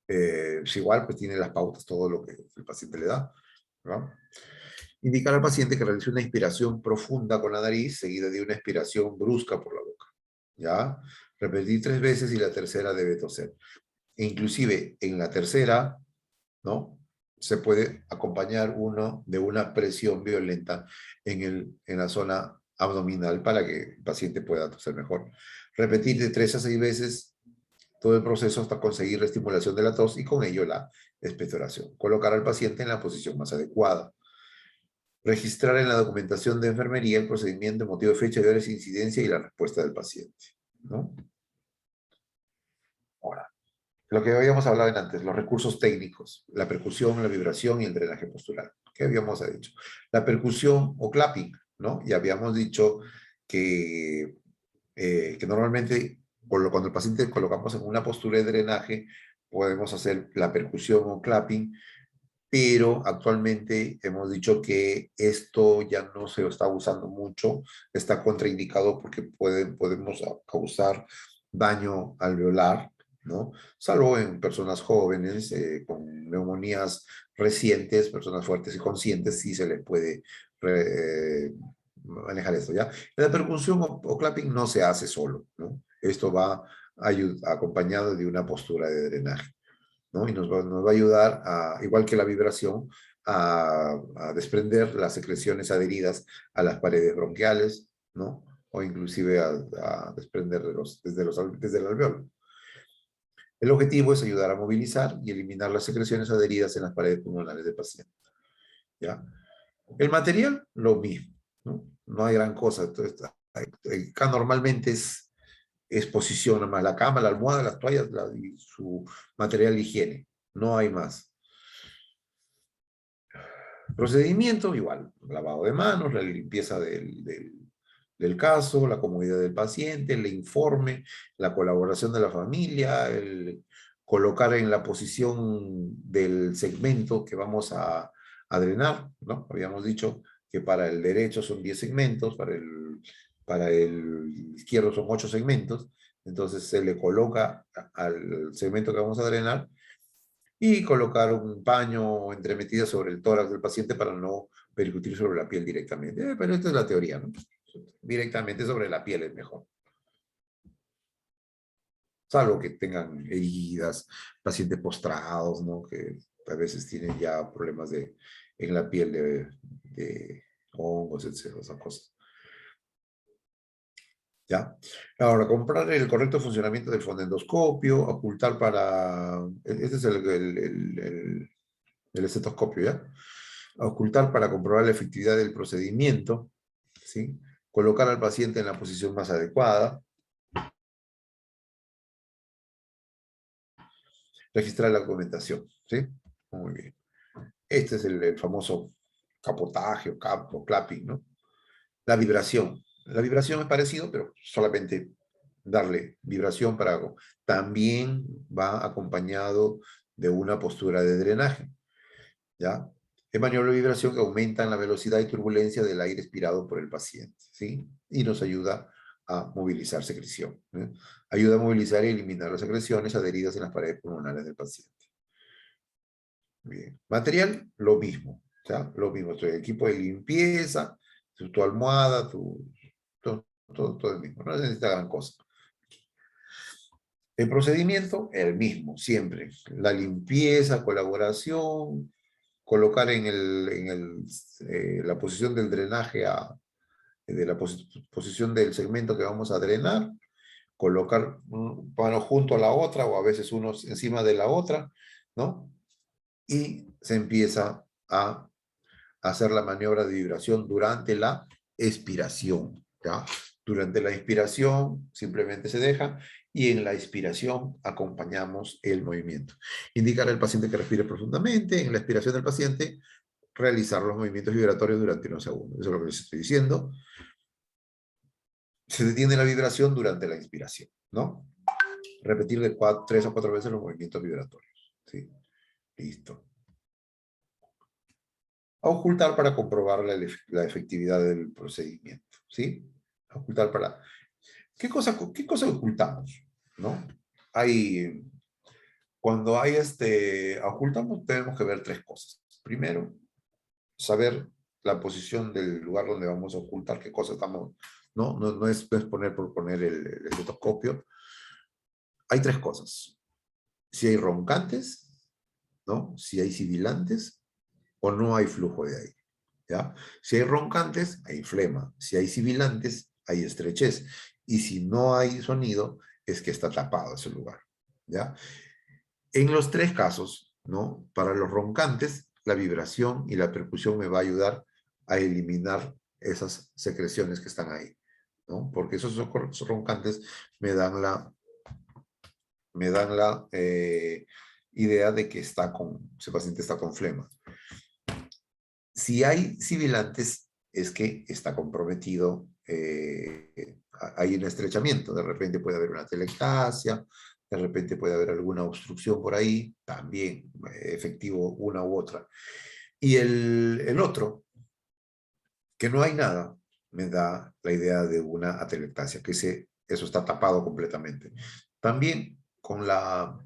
es igual, pues tiene las pautas, todo lo que el paciente le da, ¿no? Indicar al paciente que realice una inspiración profunda con la nariz, seguida de una expiración brusca por la boca, ¿ya? Repetir 3 veces y la tercera debe toser. E inclusive en la tercera, ¿no? Se puede acompañar uno de una presión violenta en la zona abdominal para que el paciente pueda toser mejor. Repetir de 3 a 6 veces todo el proceso hasta conseguir la estimulación de la tos y con ello la expectoración. Colocar al paciente en la posición más adecuada. Registrar en la documentación de enfermería el procedimiento, motivo, fecha de horas, incidencia y la respuesta del paciente, ¿no? Ahora, lo que habíamos hablado antes, los recursos técnicos, la percusión, la vibración y el drenaje postural. ¿Qué habíamos dicho? La percusión o clapping, ¿no? Y habíamos dicho que normalmente cuando el paciente colocamos en una postura de drenaje, podemos hacer la percusión o clapping, pero actualmente hemos dicho que esto ya no se está usando mucho, está contraindicado porque podemos causar daño alveolar, ¿no? Salvo en personas jóvenes con neumonías recientes, personas fuertes y conscientes, sí se les puede manejar esto, ¿ya? La percusión o clapping no se hace solo, ¿no? Esto va acompañado de una postura de drenaje, ¿no? Y nos va a ayudar, igual que la vibración, a desprender las secreciones adheridas a las paredes bronquiales, ¿no? O inclusive a desprender desde el alveolo. El objetivo es ayudar a movilizar y eliminar las secreciones adheridas en las paredes pulmonares del paciente, ¿ya? El material, lo mismo, ¿no? No hay gran cosa. Entonces, acá normalmente es posición nomás, la cama, la almohada, las toallas y su material de higiene. No hay más. Procedimiento, igual, lavado de manos, la limpieza del caso, la comodidad del paciente, el informe, la colaboración de la familia, el colocar en la posición del segmento que vamos a drenar, ¿no? Habíamos dicho que para el derecho son 10 segmentos, para el izquierdo son 8 segmentos, entonces se le coloca al segmento que vamos a drenar y colocar un paño entremetido sobre el tórax del paciente para no percutir sobre la piel directamente. Pero esta es la teoría, ¿no? Directamente sobre la piel es mejor. Salvo que tengan heridas, pacientes postrados, ¿no? Que a veces tienen ya problemas en la piel de hongos, etcétera, esas cosas. ¿Ya? Ahora, comprar el correcto funcionamiento del fonendoscopio, ocultar para... Este es el estetoscopio, ¿ya? Ocultar para comprobar la efectividad del procedimiento, ¿sí? Colocar al paciente en la posición más adecuada, registrar la documentación, ¿sí? Muy bien. Este es el famoso capotaje o clapping, ¿no? La vibración. La vibración es parecido, pero solamente darle vibración para algo. También va acompañado de una postura de drenaje, ¿ya? Es maniobra de vibración que aumentan la velocidad y turbulencia del aire expirado por el paciente, ¿sí? Y nos ayuda a movilizar secreción, ¿eh? Ayuda a movilizar y eliminar las secreciones adheridas en las paredes pulmonares del paciente. Bien. Material, lo mismo, ¿ya? Lo mismo, tu equipo de limpieza, tu almohada, todo el mismo, no necesita gran cosa. El procedimiento, el mismo, siempre. La limpieza, colaboración, colocar la posición del drenaje, de la posición del segmento que vamos a drenar, colocar un mano junto a la otra o a veces uno encima de la otra, ¿no? Y se empieza a hacer la maniobra de vibración durante la expiración, ¿ya? Durante la inspiración simplemente se deja y en la expiración acompañamos el movimiento. Indicar al paciente que respire profundamente, en la expiración del paciente realizar los movimientos vibratorios durante unos segundos. Eso es lo que les estoy diciendo. Se detiene la vibración durante la inspiración, ¿no? Repetir de 3 o 4 veces los movimientos vibratorios, ¿sí? Listo. Ocultar para comprobar la efectividad del procedimiento, ¿sí? Ocultar para... qué cosa ocultamos? ¿No? Hay... Cuando hay ocultamos, tenemos que ver 3 cosas. Primero, saber la posición del lugar donde vamos a ocultar qué cosa estamos... No es poner por poner el estetoscopio. Hay 3 cosas. Si hay roncantes, ¿no? Si hay sibilantes o no hay flujo de aire, ¿ya? Si hay roncantes, hay flema. Si hay sibilantes, hay estrechez. Y si no hay sonido, es que está tapado ese lugar, ¿ya? En los 3 casos, ¿no? Para los roncantes, la vibración y la percusión me va a ayudar a eliminar esas secreciones que están ahí, ¿no? Porque esos roncantes me dan la idea de que ese paciente está con flema. Si hay sibilantes, es que está comprometido, hay un estrechamiento, de repente puede haber una telectasia, de repente puede haber alguna obstrucción por ahí, también efectivo una u otra. Y el otro, que no hay nada, me da la idea de una atelectasia, que eso está tapado completamente. También con la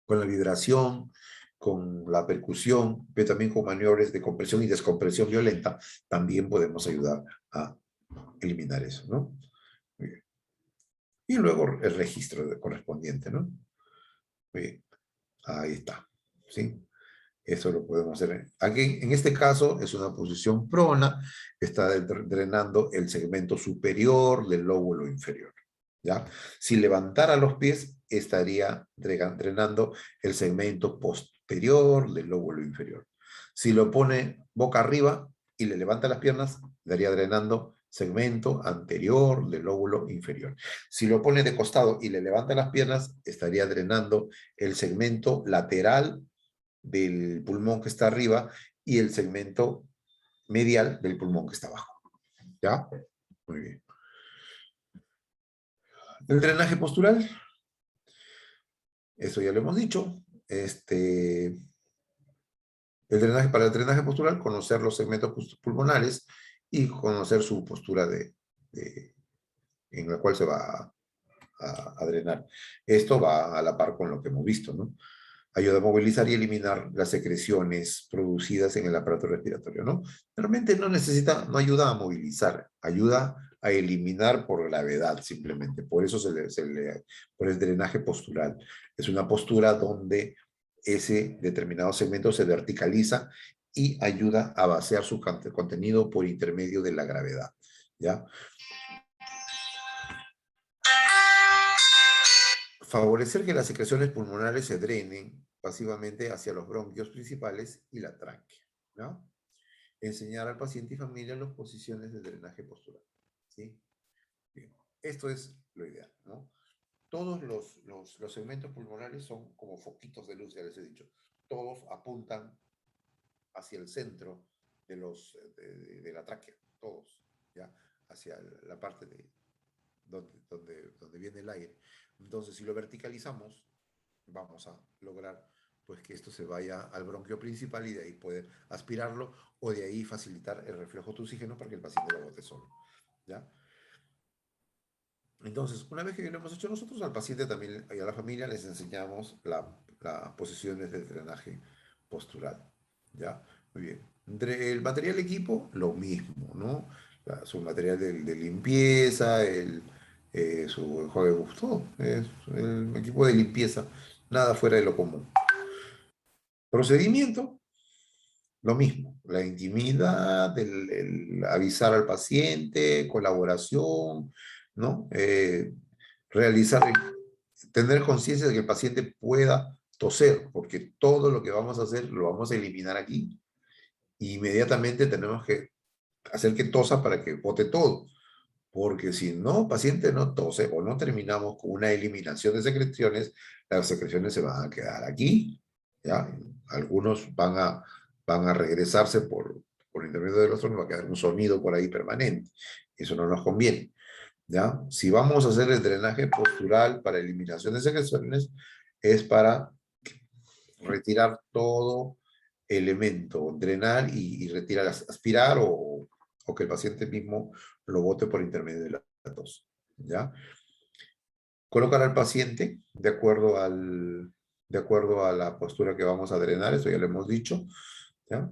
vibración, con la percusión, pero también con maniobras de compresión y descompresión violenta, también podemos ayudar a eliminar eso, ¿no? Muy bien. Y luego el registro correspondiente, ¿no? Muy bien. Ahí está, ¿sí? Eso lo podemos hacer. Aquí, en este caso, es una posición prona, está drenando el segmento superior del lóbulo inferior, ¿ya? Si levantara los pies, estaría drenando el segmento posterior del lóbulo inferior. Si lo pone boca arriba y le levanta las piernas, estaría drenando segmento anterior del lóbulo inferior. Si lo pone de costado y le levanta las piernas, estaría drenando el segmento lateral del pulmón que está arriba y el segmento medial del pulmón que está abajo. ¿Ya? Muy bien. El drenaje postural, eso ya lo hemos dicho. Para el drenaje postural, conocer los segmentos pulmonares y conocer su postura en la cual se va a drenar. Esto va a la par con lo que hemos visto, ¿no? Ayuda a movilizar y eliminar las secreciones producidas en el aparato respiratorio, ¿no? Realmente no necesita, no ayuda a movilizar, ayuda a eliminar por gravedad simplemente. Por eso por el drenaje postural. Es una postura donde ese determinado segmento se verticaliza y ayuda a vaciar su contenido por intermedio de la gravedad, ¿ya? Favorecer que las secreciones pulmonares se drenen pasivamente hacia los bronquios principales y la tráquea, ¿no? Enseñar al paciente y familia las posiciones de drenaje postural, ¿sí? Bien. Esto es lo ideal, ¿no? Todos los segmentos pulmonares son como foquitos de luz, ya les he dicho. Todos apuntan hacia el centro de la tráquea, todos, ¿ya? Hacia la parte de donde viene el aire. Entonces, si lo verticalizamos, vamos a lograr pues que esto se vaya al bronquio principal y de ahí poder aspirarlo o de ahí facilitar el reflejo de oxígeno para que el paciente lo bote solo, ¿ya? Entonces, una vez que lo hemos hecho nosotros, al paciente también y a la familia les enseñamos las posiciones de drenaje postural, ¿ya? Muy bien. El material equipo, lo mismo, ¿no? Su material de limpieza, su enjuague busto, todo, es el equipo de limpieza, nada fuera de lo común. Procedimiento, lo mismo, la intimidad, el avisar al paciente, colaboración, ¿no? Realizar, tener conciencia de que el paciente pueda toser, porque todo lo que vamos a hacer lo vamos a eliminar aquí. Y inmediatamente tenemos que hacer que tosa para que bote todo. Porque si no, paciente no tose o no terminamos con una eliminación de secreciones, las secreciones se van a quedar aquí, ¿ya? Algunos van a regresarse por intermedio de los sonidos, va a quedar un sonido por ahí permanente. Eso no nos conviene, ¿ya? Si vamos a hacer el drenaje postural para eliminación de secreciones, es para retirar todo elemento, drenar y retirar, aspirar o que el paciente mismo lo bote por intermedio de la tos, ¿ya? Colocar al paciente de acuerdo a la postura que vamos a drenar, eso ya lo hemos dicho, ¿ya?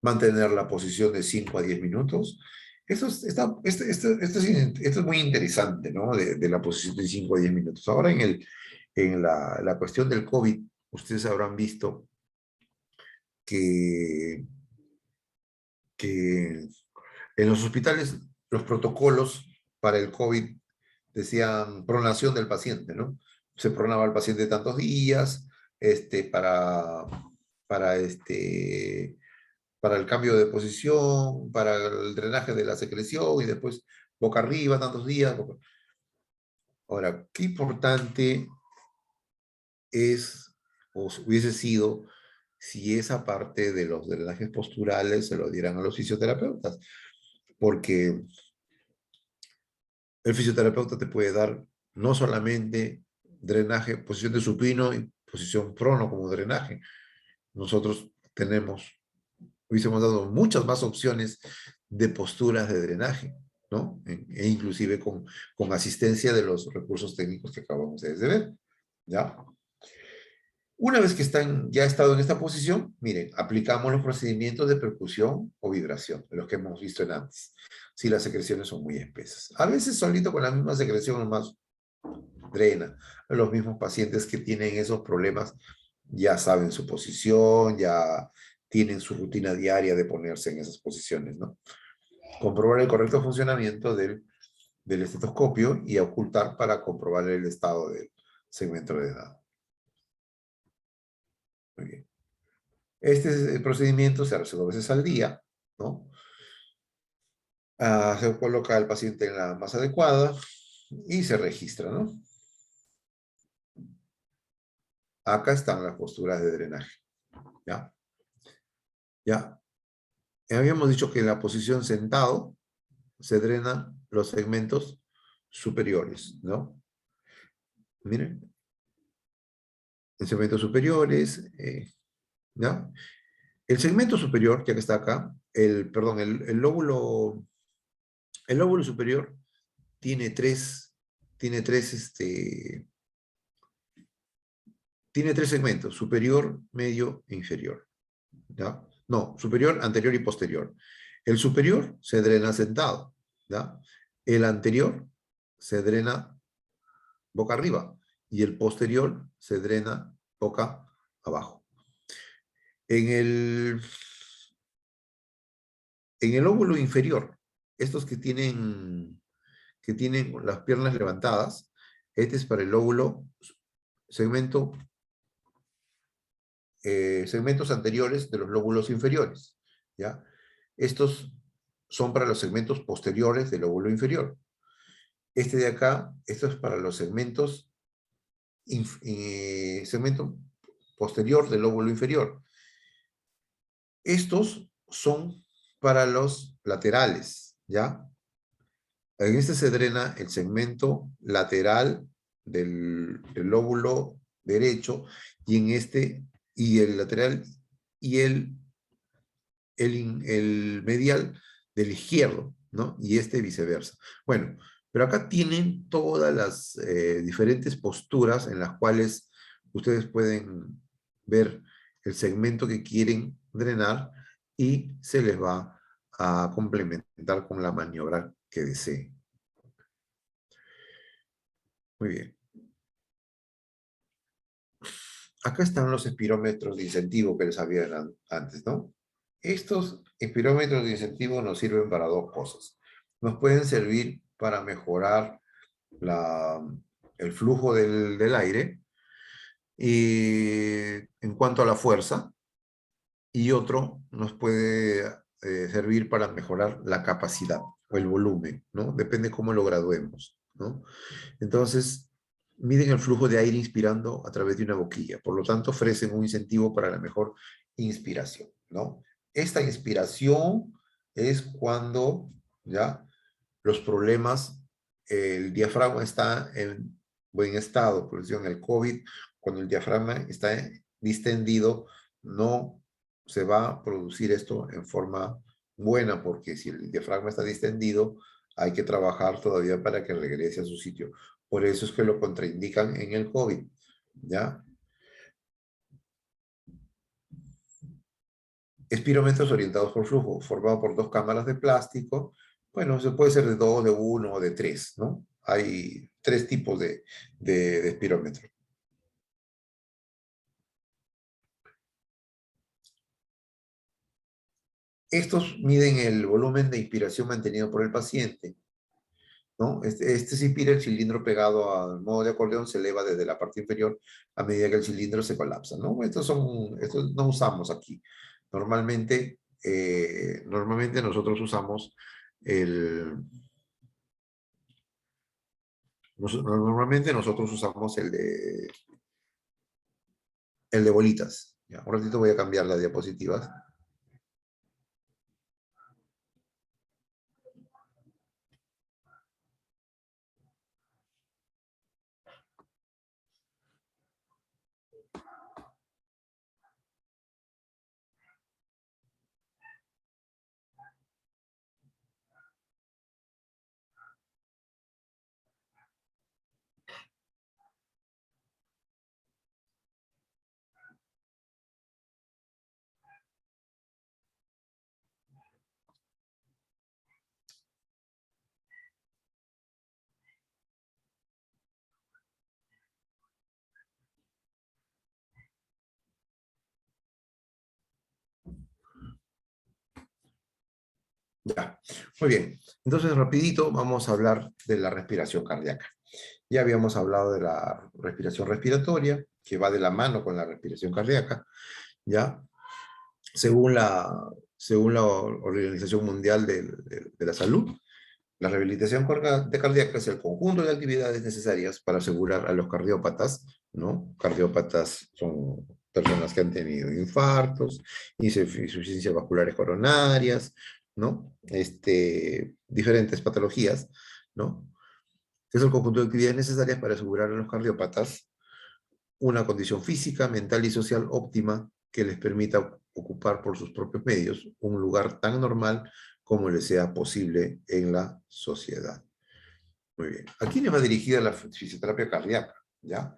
Mantener la posición de 5 a 10 minutos. Esto es muy interesante, ¿no? De la posición de 5 a 10 minutos. Ahora en la cuestión del COVID, ustedes habrán visto que, que en los hospitales los protocolos para el COVID decían pronación del paciente, ¿no? Se pronaba al paciente tantos días para, para, para el cambio de posición, para el drenaje de la secreción y después boca arriba tantos días. Ahora, qué importante es o hubiese sido si esa parte de los drenajes posturales se lo dieran a los fisioterapeutas, porque el fisioterapeuta te puede dar no solamente drenaje, posición de supino y posición prono como drenaje. Nosotros hubiésemos dado muchas más opciones de posturas de drenaje, ¿no? E inclusive con asistencia de los recursos técnicos que acabamos de ver, ¿ya? Una vez que ya estado en esta posición, miren, aplicamos los procedimientos de percusión o vibración, los que hemos visto en antes, si las secreciones son muy espesas. A veces solito con la misma secreción nomás drena. Los mismos pacientes que tienen esos problemas ya saben su posición, ya tienen su rutina diaria de ponerse en esas posiciones, ¿no? Comprobar el correcto funcionamiento del estetoscopio y ocultar para comprobar el estado del segmento de edad. Muy bien. Este procedimiento se hace 2 veces al día, ¿no? Se coloca al paciente en la más adecuada y se registra, ¿no? Acá están las posturas de drenaje, ¿ya? Ya. Habíamos dicho que en la posición sentado se drenan los segmentos superiores, ¿no? Miren, en segmentos superiores, ¿ya? El segmento superior, ya que está acá, perdón, el lóbulo superior tiene tres tiene tres segmentos, superior, medio e inferior. ¿Ya? No, superior, anterior y posterior. El superior se drena sentado, ¿ya? El anterior se drena boca arriba y el posterior se drena boca abajo. En el lóbulo inferior, estos que tienen las piernas levantadas, este es para el lóbulo segmentos anteriores de los lóbulos inferiores, ¿ya? Estos son para los segmentos posteriores del lóbulo inferior. Este de acá, esto es para los segmento posterior del lóbulo inferior. Estos son para los laterales, ¿ya? En este se drena el segmento lateral del lóbulo derecho y en este, y el lateral y el medial del izquierdo, ¿no? Y este viceversa. Bueno, pero acá tienen todas las diferentes posturas en las cuales ustedes pueden ver el segmento que quieren drenar y se les va a complementar con la maniobra que deseen. Muy bien. Acá están los espirómetros de incentivo que les había antes, ¿no? Estos espirómetros de incentivo nos sirven para dos cosas. Nos pueden servir para mejorar el flujo del aire y, en cuanto a la fuerza, y otro nos puede servir para mejorar la capacidad o el volumen, ¿no? Depende cómo lo graduemos, ¿no? Entonces, miden el flujo de aire inspirando a través de una boquilla. Por lo tanto, ofrecen un incentivo para la mejor inspiración, ¿no? Esta inspiración es cuando, ¿ya? Los problemas, el diafragma está en buen estado, por ejemplo, en el COVID, cuando el diafragma está distendido, no se va a producir esto en forma buena, porque si el diafragma está distendido, hay que trabajar todavía para que regrese a su sitio. Por eso es que lo contraindican en el COVID, ¿ya? Espirómetros orientados por flujo, formado por dos cámaras de plástico. Bueno, se puede ser de dos, de uno o de tres, ¿no? Hay tres tipos de espirómetros. Estos miden el volumen de inspiración mantenido por el paciente, ¿no? Este se inspira, el cilindro pegado al modo de acordeón se eleva desde la parte inferior a medida que el cilindro se colapsa, ¿no? Estos no usamos aquí. Normalmente nosotros usamos normalmente nosotros usamos el de bolitas. Ya, un ratito voy a cambiar las diapositivas. Ya, muy bien. Entonces, rapidito, vamos a hablar de la respiración cardíaca. Ya habíamos hablado de la respiración respiratoria, que va de la mano con la respiración cardíaca, ¿ya? Según la Organización Mundial de la Salud, la rehabilitación cardíaca es el conjunto de actividades necesarias para asegurar a los cardiópatas, ¿no? Cardiópatas son personas que han tenido infartos, insuficiencias vasculares coronarias, ¿no? Diferentes patologías, ¿no? Es el conjunto de actividades necesarias para asegurar a los cardiópatas una condición física, mental y social óptima que les permita ocupar por sus propios medios un lugar tan normal como les sea posible en la sociedad. Muy bien. ¿A quiénes va dirigida la fisioterapia cardíaca? ¿Ya?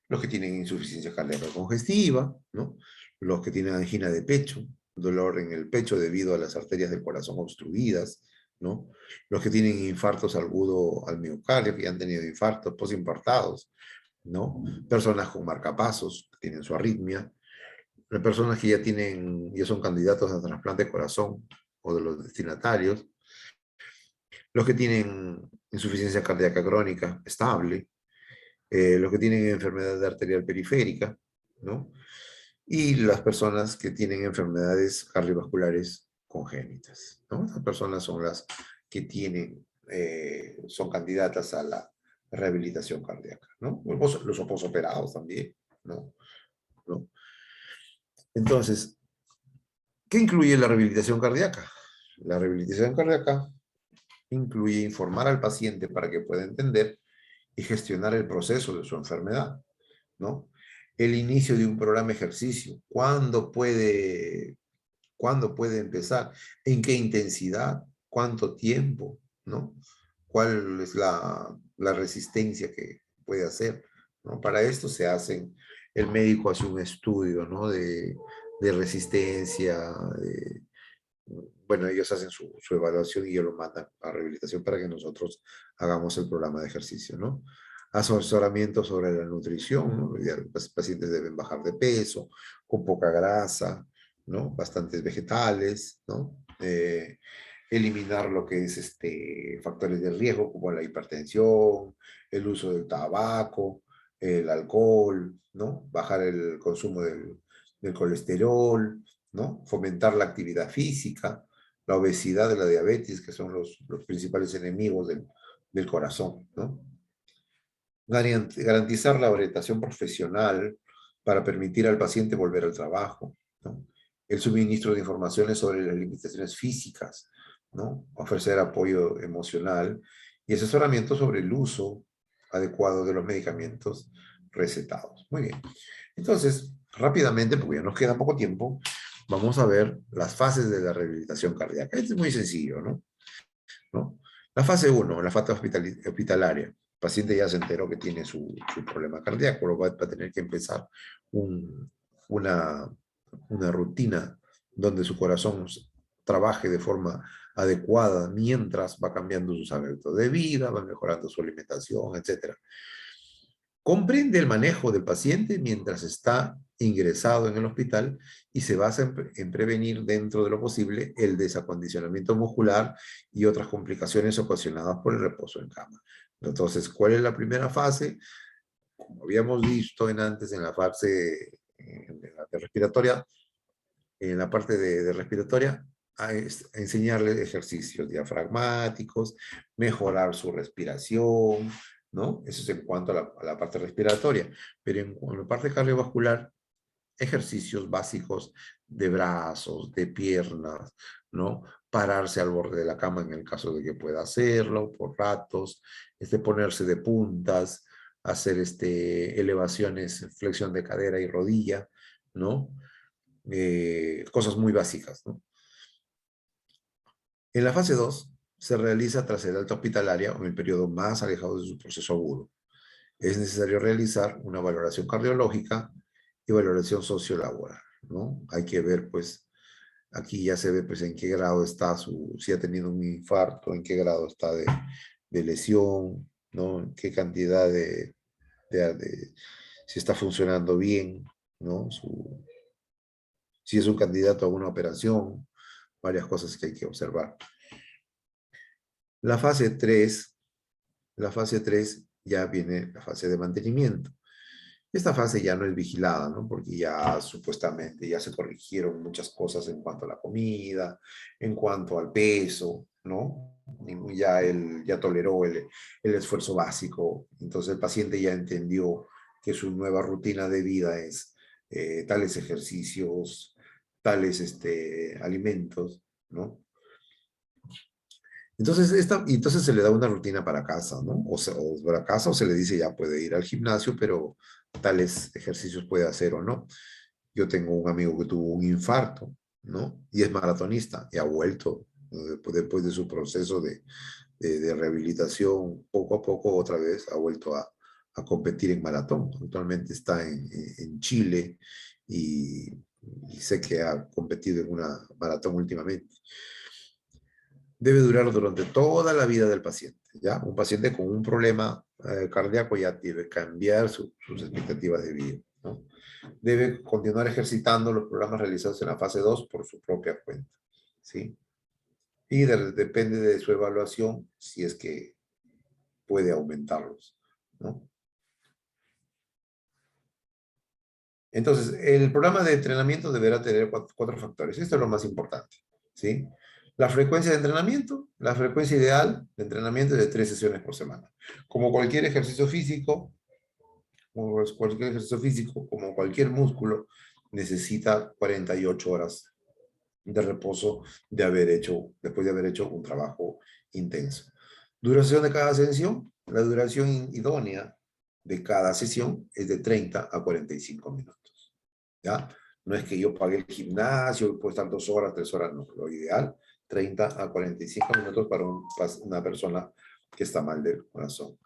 los que tienen insuficiencia cardíaca congestiva, ¿no? Los que tienen angina de pecho, dolor en el pecho debido a las arterias del corazón obstruidas, ¿no? Los que tienen infartos agudos al miocardio, que ya han tenido infartos postinfartados, ¿no? Personas con marcapasos, que tienen su arritmia, las personas que ya son candidatos a trasplante de corazón o de los destinatarios, los que tienen insuficiencia cardíaca crónica estable, los que tienen enfermedad arterial periférica, ¿no? Y las personas que tienen enfermedades cardiovasculares congénitas, ¿no? Estas personas son las que son candidatas a la rehabilitación cardíaca, ¿no? Los posoperados también, ¿no? ¿No? Entonces, ¿qué incluye la rehabilitación cardíaca? La rehabilitación cardíaca incluye informar al paciente para que pueda entender y gestionar el proceso de su enfermedad, ¿no? El inicio de un programa de ejercicio, cuándo puede empezar, en qué intensidad, cuánto tiempo, ¿no? ¿Cuál es la resistencia que puede hacer, ¿no? Para esto el médico hace un estudio, ¿no? De resistencia, bueno, ellos hacen su evaluación y ellos lo mandan a rehabilitación para que nosotros hagamos el programa de ejercicio, ¿no? Asesoramiento sobre la nutrición, ¿no? Ya los pacientes deben bajar de peso, con poca grasa, ¿no? Bastantes vegetales, ¿no? Eliminar lo que es factores de riesgo como la hipertensión, el uso del tabaco, el alcohol, ¿no? Bajar el consumo del colesterol, ¿no? Fomentar la actividad física, la obesidad, la diabetes, que son los principales enemigos del corazón, ¿no? Garantizar la orientación profesional para permitir al paciente volver al trabajo, ¿no? El suministro de informaciones sobre las limitaciones físicas, ¿no? Ofrecer apoyo emocional y asesoramiento sobre el uso adecuado de los medicamentos recetados. Muy bien. Entonces, rápidamente, porque ya nos queda poco tiempo, vamos a ver las fases de la rehabilitación cardíaca. Esto es muy sencillo, ¿no? ¿No? La fase 1, la fase hospitalaria. El paciente ya se enteró que tiene su problema cardíaco, lo va a tener que empezar una, una rutina donde su corazón trabaje de forma adecuada mientras va cambiando sus hábitos de vida, va mejorando su alimentación, etc. Comprende el manejo del paciente mientras está ingresado en el hospital y se basa en prevenir dentro de lo posible el desacondicionamiento muscular y otras complicaciones ocasionadas por el reposo en cama. Entonces, ¿cuál es la primera fase? Como habíamos visto antes en la fase de respiratoria, en la parte de respiratoria, a enseñarle ejercicios diafragmáticos, mejorar su respiración, ¿no? Eso es en cuanto a la parte respiratoria. Pero en la parte cardiovascular, ejercicios básicos de brazos, de piernas, ¿no? Pararse al borde de la cama en el caso de que pueda hacerlo por ratos, ponerse de puntas, hacer elevaciones, flexión de cadera y rodilla, ¿no? Cosas muy básicas, ¿no? En la fase 2 se realiza tras el alta hospitalaria o en el periodo más alejado de su proceso agudo. Es necesario realizar una valoración cardiológica y valoración sociolaboral, ¿no? Hay que ver, pues, aquí ya se ve, pues, en qué grado está si ha tenido un infarto, en qué grado está de lesión, ¿no? En qué cantidad si está funcionando bien, ¿no? Si es un candidato a una operación, varias cosas que hay que observar. La fase 3, la fase 3 ya viene la fase de mantenimiento. Esta fase ya no es vigilada, ¿no? Porque ya supuestamente ya se corrigieron muchas cosas en cuanto a la comida, en cuanto al peso, ¿no? Ya él ya toleró el esfuerzo básico. Entonces el paciente ya entendió que su nueva rutina de vida es tales ejercicios, tales alimentos, ¿no? Entonces se le da una rutina para casa, ¿no? O para casa o se le dice ya puede ir al gimnasio, pero tales ejercicios puede hacer o no. Yo tengo un amigo que tuvo un infarto, ¿no? Y es maratonista y ha vuelto, ¿no? Después de su proceso de rehabilitación, poco a poco otra vez ha vuelto a a competir en maratón. Actualmente está en Chile y sé que ha competido en una maratón últimamente. Debe durar durante toda la vida del paciente, ¿ya? Un paciente con un problema cardíaco ya debe cambiar sus expectativas de vida, ¿no? Debe continuar ejercitando los programas realizados en la fase 2 por su propia cuenta, ¿sí? Y depende de su evaluación si es que puede aumentarlos, ¿no? Entonces, el programa de entrenamiento deberá tener cuatro factores. Esto es lo más importante, ¿sí? La frecuencia de entrenamiento, la frecuencia ideal de entrenamiento es de 3 sesiones por semana. Como cualquier ejercicio físico, como cualquier músculo, necesita 48 horas de reposo después de haber hecho un trabajo intenso. Duración de cada sesión, la duración idónea de cada sesión es de 30 a 45 minutos. ¿Ya? No es que yo pague el gimnasio, pues estar 2 horas, 3 horas, no. Lo ideal, 30 a 45 minutos para una persona que está mal del corazón.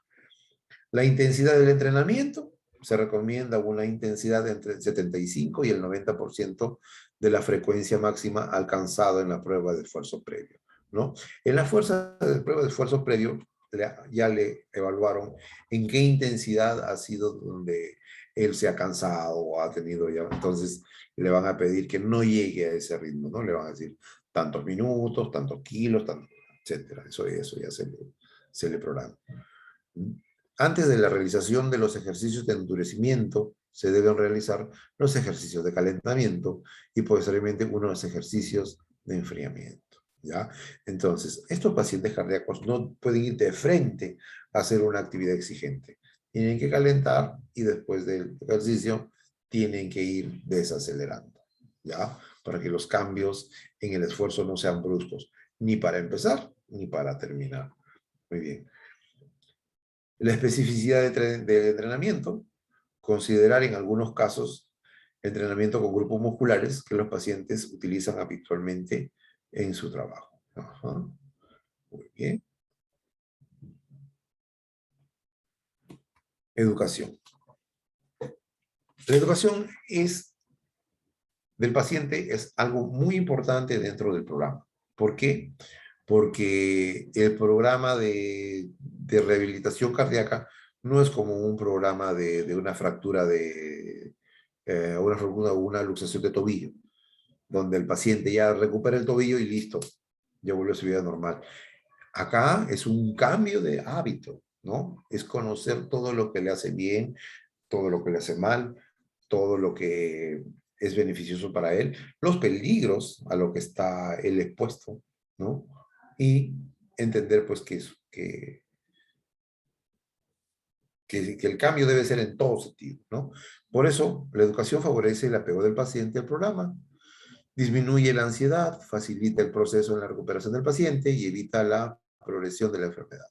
La intensidad del entrenamiento, se recomienda una intensidad de entre el 75 y el 90% de la frecuencia máxima alcanzada en la prueba de esfuerzo previo, ¿no? En la prueba de esfuerzo previo ya le evaluaron en qué intensidad ha sido donde él se ha cansado o ha tenido ya, entonces le van a pedir que no llegue a ese ritmo, ¿no? Le van a decir tantos minutos, tantos kilos, etcétera. Eso ya se le programa. Antes de la realización de los ejercicios de endurecimiento, se deben realizar los ejercicios de calentamiento y posteriormente unos ejercicios de enfriamiento, ¿ya? Entonces, estos pacientes cardíacos no pueden ir de frente a hacer una actividad exigente. Tienen que calentar y después del ejercicio tienen que ir desacelerando, ¿ya? Para que los cambios en el esfuerzo no sean bruscos, ni para empezar ni para terminar. Muy bien. La especificidad del entrenamiento, considerar en algunos casos entrenamiento con grupos musculares que los pacientes utilizan habitualmente en su trabajo. Ajá. Muy bien. Educación. La educación del paciente es algo muy importante dentro del programa. ¿Por qué? Porque el programa de rehabilitación cardíaca no es como un programa de una fractura una luxación de tobillo, donde el paciente ya recupera el tobillo y listo, ya vuelve a su vida normal. Acá es un cambio de hábito, ¿no? Es conocer todo lo que le hace bien, todo lo que le hace mal, todo lo que es beneficioso para él, los peligros a lo que está él expuesto, ¿no? Y entender pues que el cambio debe ser en todo sentido, ¿no? Por eso, la educación favorece el apego del paciente al programa, disminuye la ansiedad, facilita el proceso en la recuperación del paciente y evita la progresión de la enfermedad.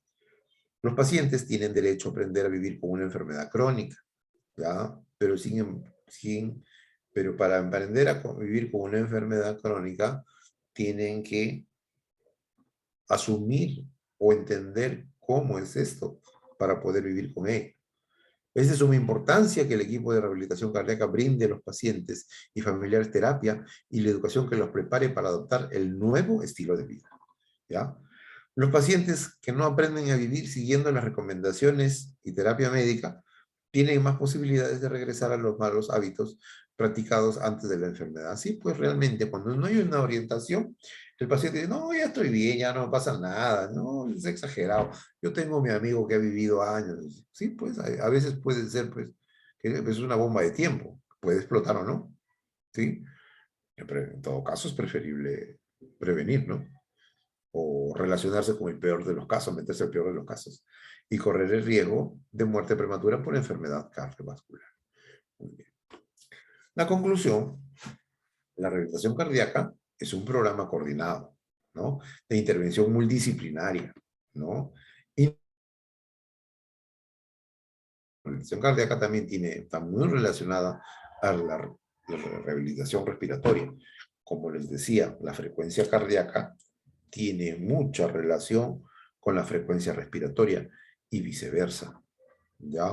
Los pacientes tienen derecho a aprender a vivir con una enfermedad crónica, ¿ya? Pero para aprender a vivir con una enfermedad crónica, tienen que asumir o entender cómo es esto para poder vivir con él. Es de suma importancia que el equipo de rehabilitación cardíaca brinde a los pacientes y familiares terapia y la educación que los prepare para adoptar el nuevo estilo de vida, ¿ya? Los pacientes que no aprenden a vivir siguiendo las recomendaciones y terapia médica tienen más posibilidades de regresar a los malos hábitos practicados antes de la enfermedad. Sí, pues realmente cuando no hay una orientación, el paciente dice, no, ya estoy bien, ya no pasa nada, no, es exagerado. Yo tengo mi amigo que ha vivido años. Sí, pues a veces puede ser, pues, que es una bomba de tiempo, puede explotar o no, ¿sí? Pero en todo caso es preferible prevenir, ¿no? O relacionarse con el peor de los casos, meterse al peor de los casos, y correr el riesgo de muerte prematura por enfermedad cardiovascular. Muy bien. La conclusión, la rehabilitación cardíaca es un programa coordinado, ¿no? De intervención multidisciplinaria, ¿no? Y la rehabilitación cardíaca también está muy relacionada a la rehabilitación respiratoria. Como les decía, la frecuencia cardíaca tiene mucha relación con la frecuencia respiratoria y viceversa, ¿ya?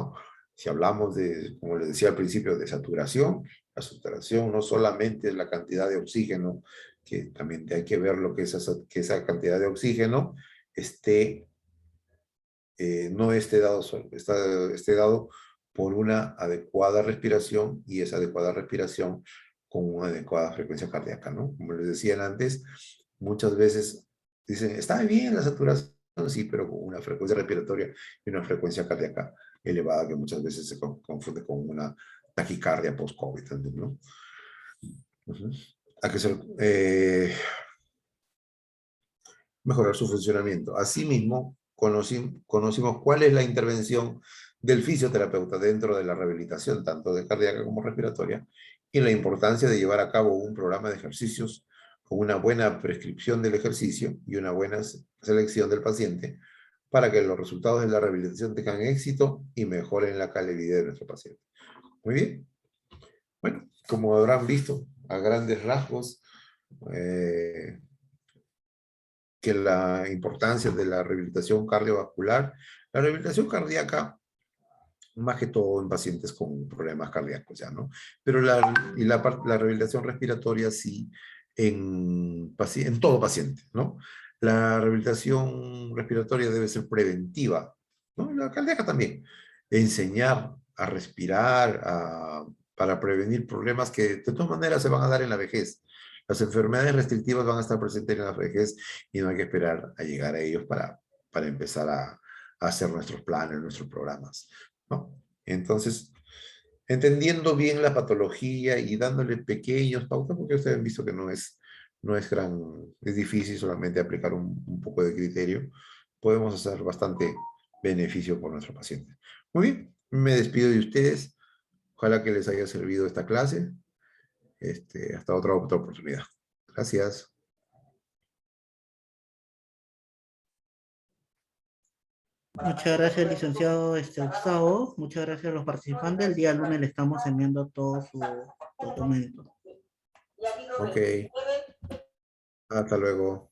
Si hablamos de, como les decía al principio, de saturación, la saturación no solamente es la cantidad de oxígeno, que también hay que ver lo que que esa cantidad de oxígeno no esté dado, esté dado por una adecuada respiración y esa adecuada respiración con una adecuada frecuencia cardíaca, ¿no? Como les decía antes, muchas veces dicen, está bien la saturación, sí, pero con una frecuencia respiratoria y una frecuencia cardíaca elevada que muchas veces se confunde con una taquicardia post-COVID, ¿no? Hay que ser, mejorar su funcionamiento. Asimismo, conocimos cuál es la intervención del fisioterapeuta dentro de la rehabilitación, tanto de cardíaca como respiratoria, y la importancia de llevar a cabo un programa de ejercicios con una buena prescripción del ejercicio y una buena selección del paciente para que los resultados de la rehabilitación tengan éxito y mejoren la calidad de vida de nuestro paciente. Muy bien. Bueno, como habrán visto, a grandes rasgos, que la importancia de la rehabilitación cardiovascular, la rehabilitación cardíaca, más que todo en pacientes con problemas cardíacos, ¿ya no? Pero la rehabilitación respiratoria sí en todo paciente, ¿no? La rehabilitación respiratoria debe ser preventiva, ¿no? La cardíaca también. Enseñar a respirar, para prevenir problemas que de todas maneras se van a dar en la vejez. Las enfermedades restrictivas van a estar presentes en la vejez y no hay que esperar a llegar a ellos para empezar a hacer nuestros planes, nuestros programas, ¿no? Entonces, entendiendo bien la patología y dándole pequeños pautas, porque ustedes han visto que es difícil solamente aplicar un poco de criterio, podemos hacer bastante beneficio por nuestro paciente. Muy bien, me despido de ustedes. Ojalá que les haya servido esta clase. Hasta otra oportunidad. Gracias. Muchas gracias, licenciado Gustavo. Muchas gracias a los participantes. El día lunes le estamos enviando todo su documento. Ok. Hasta luego.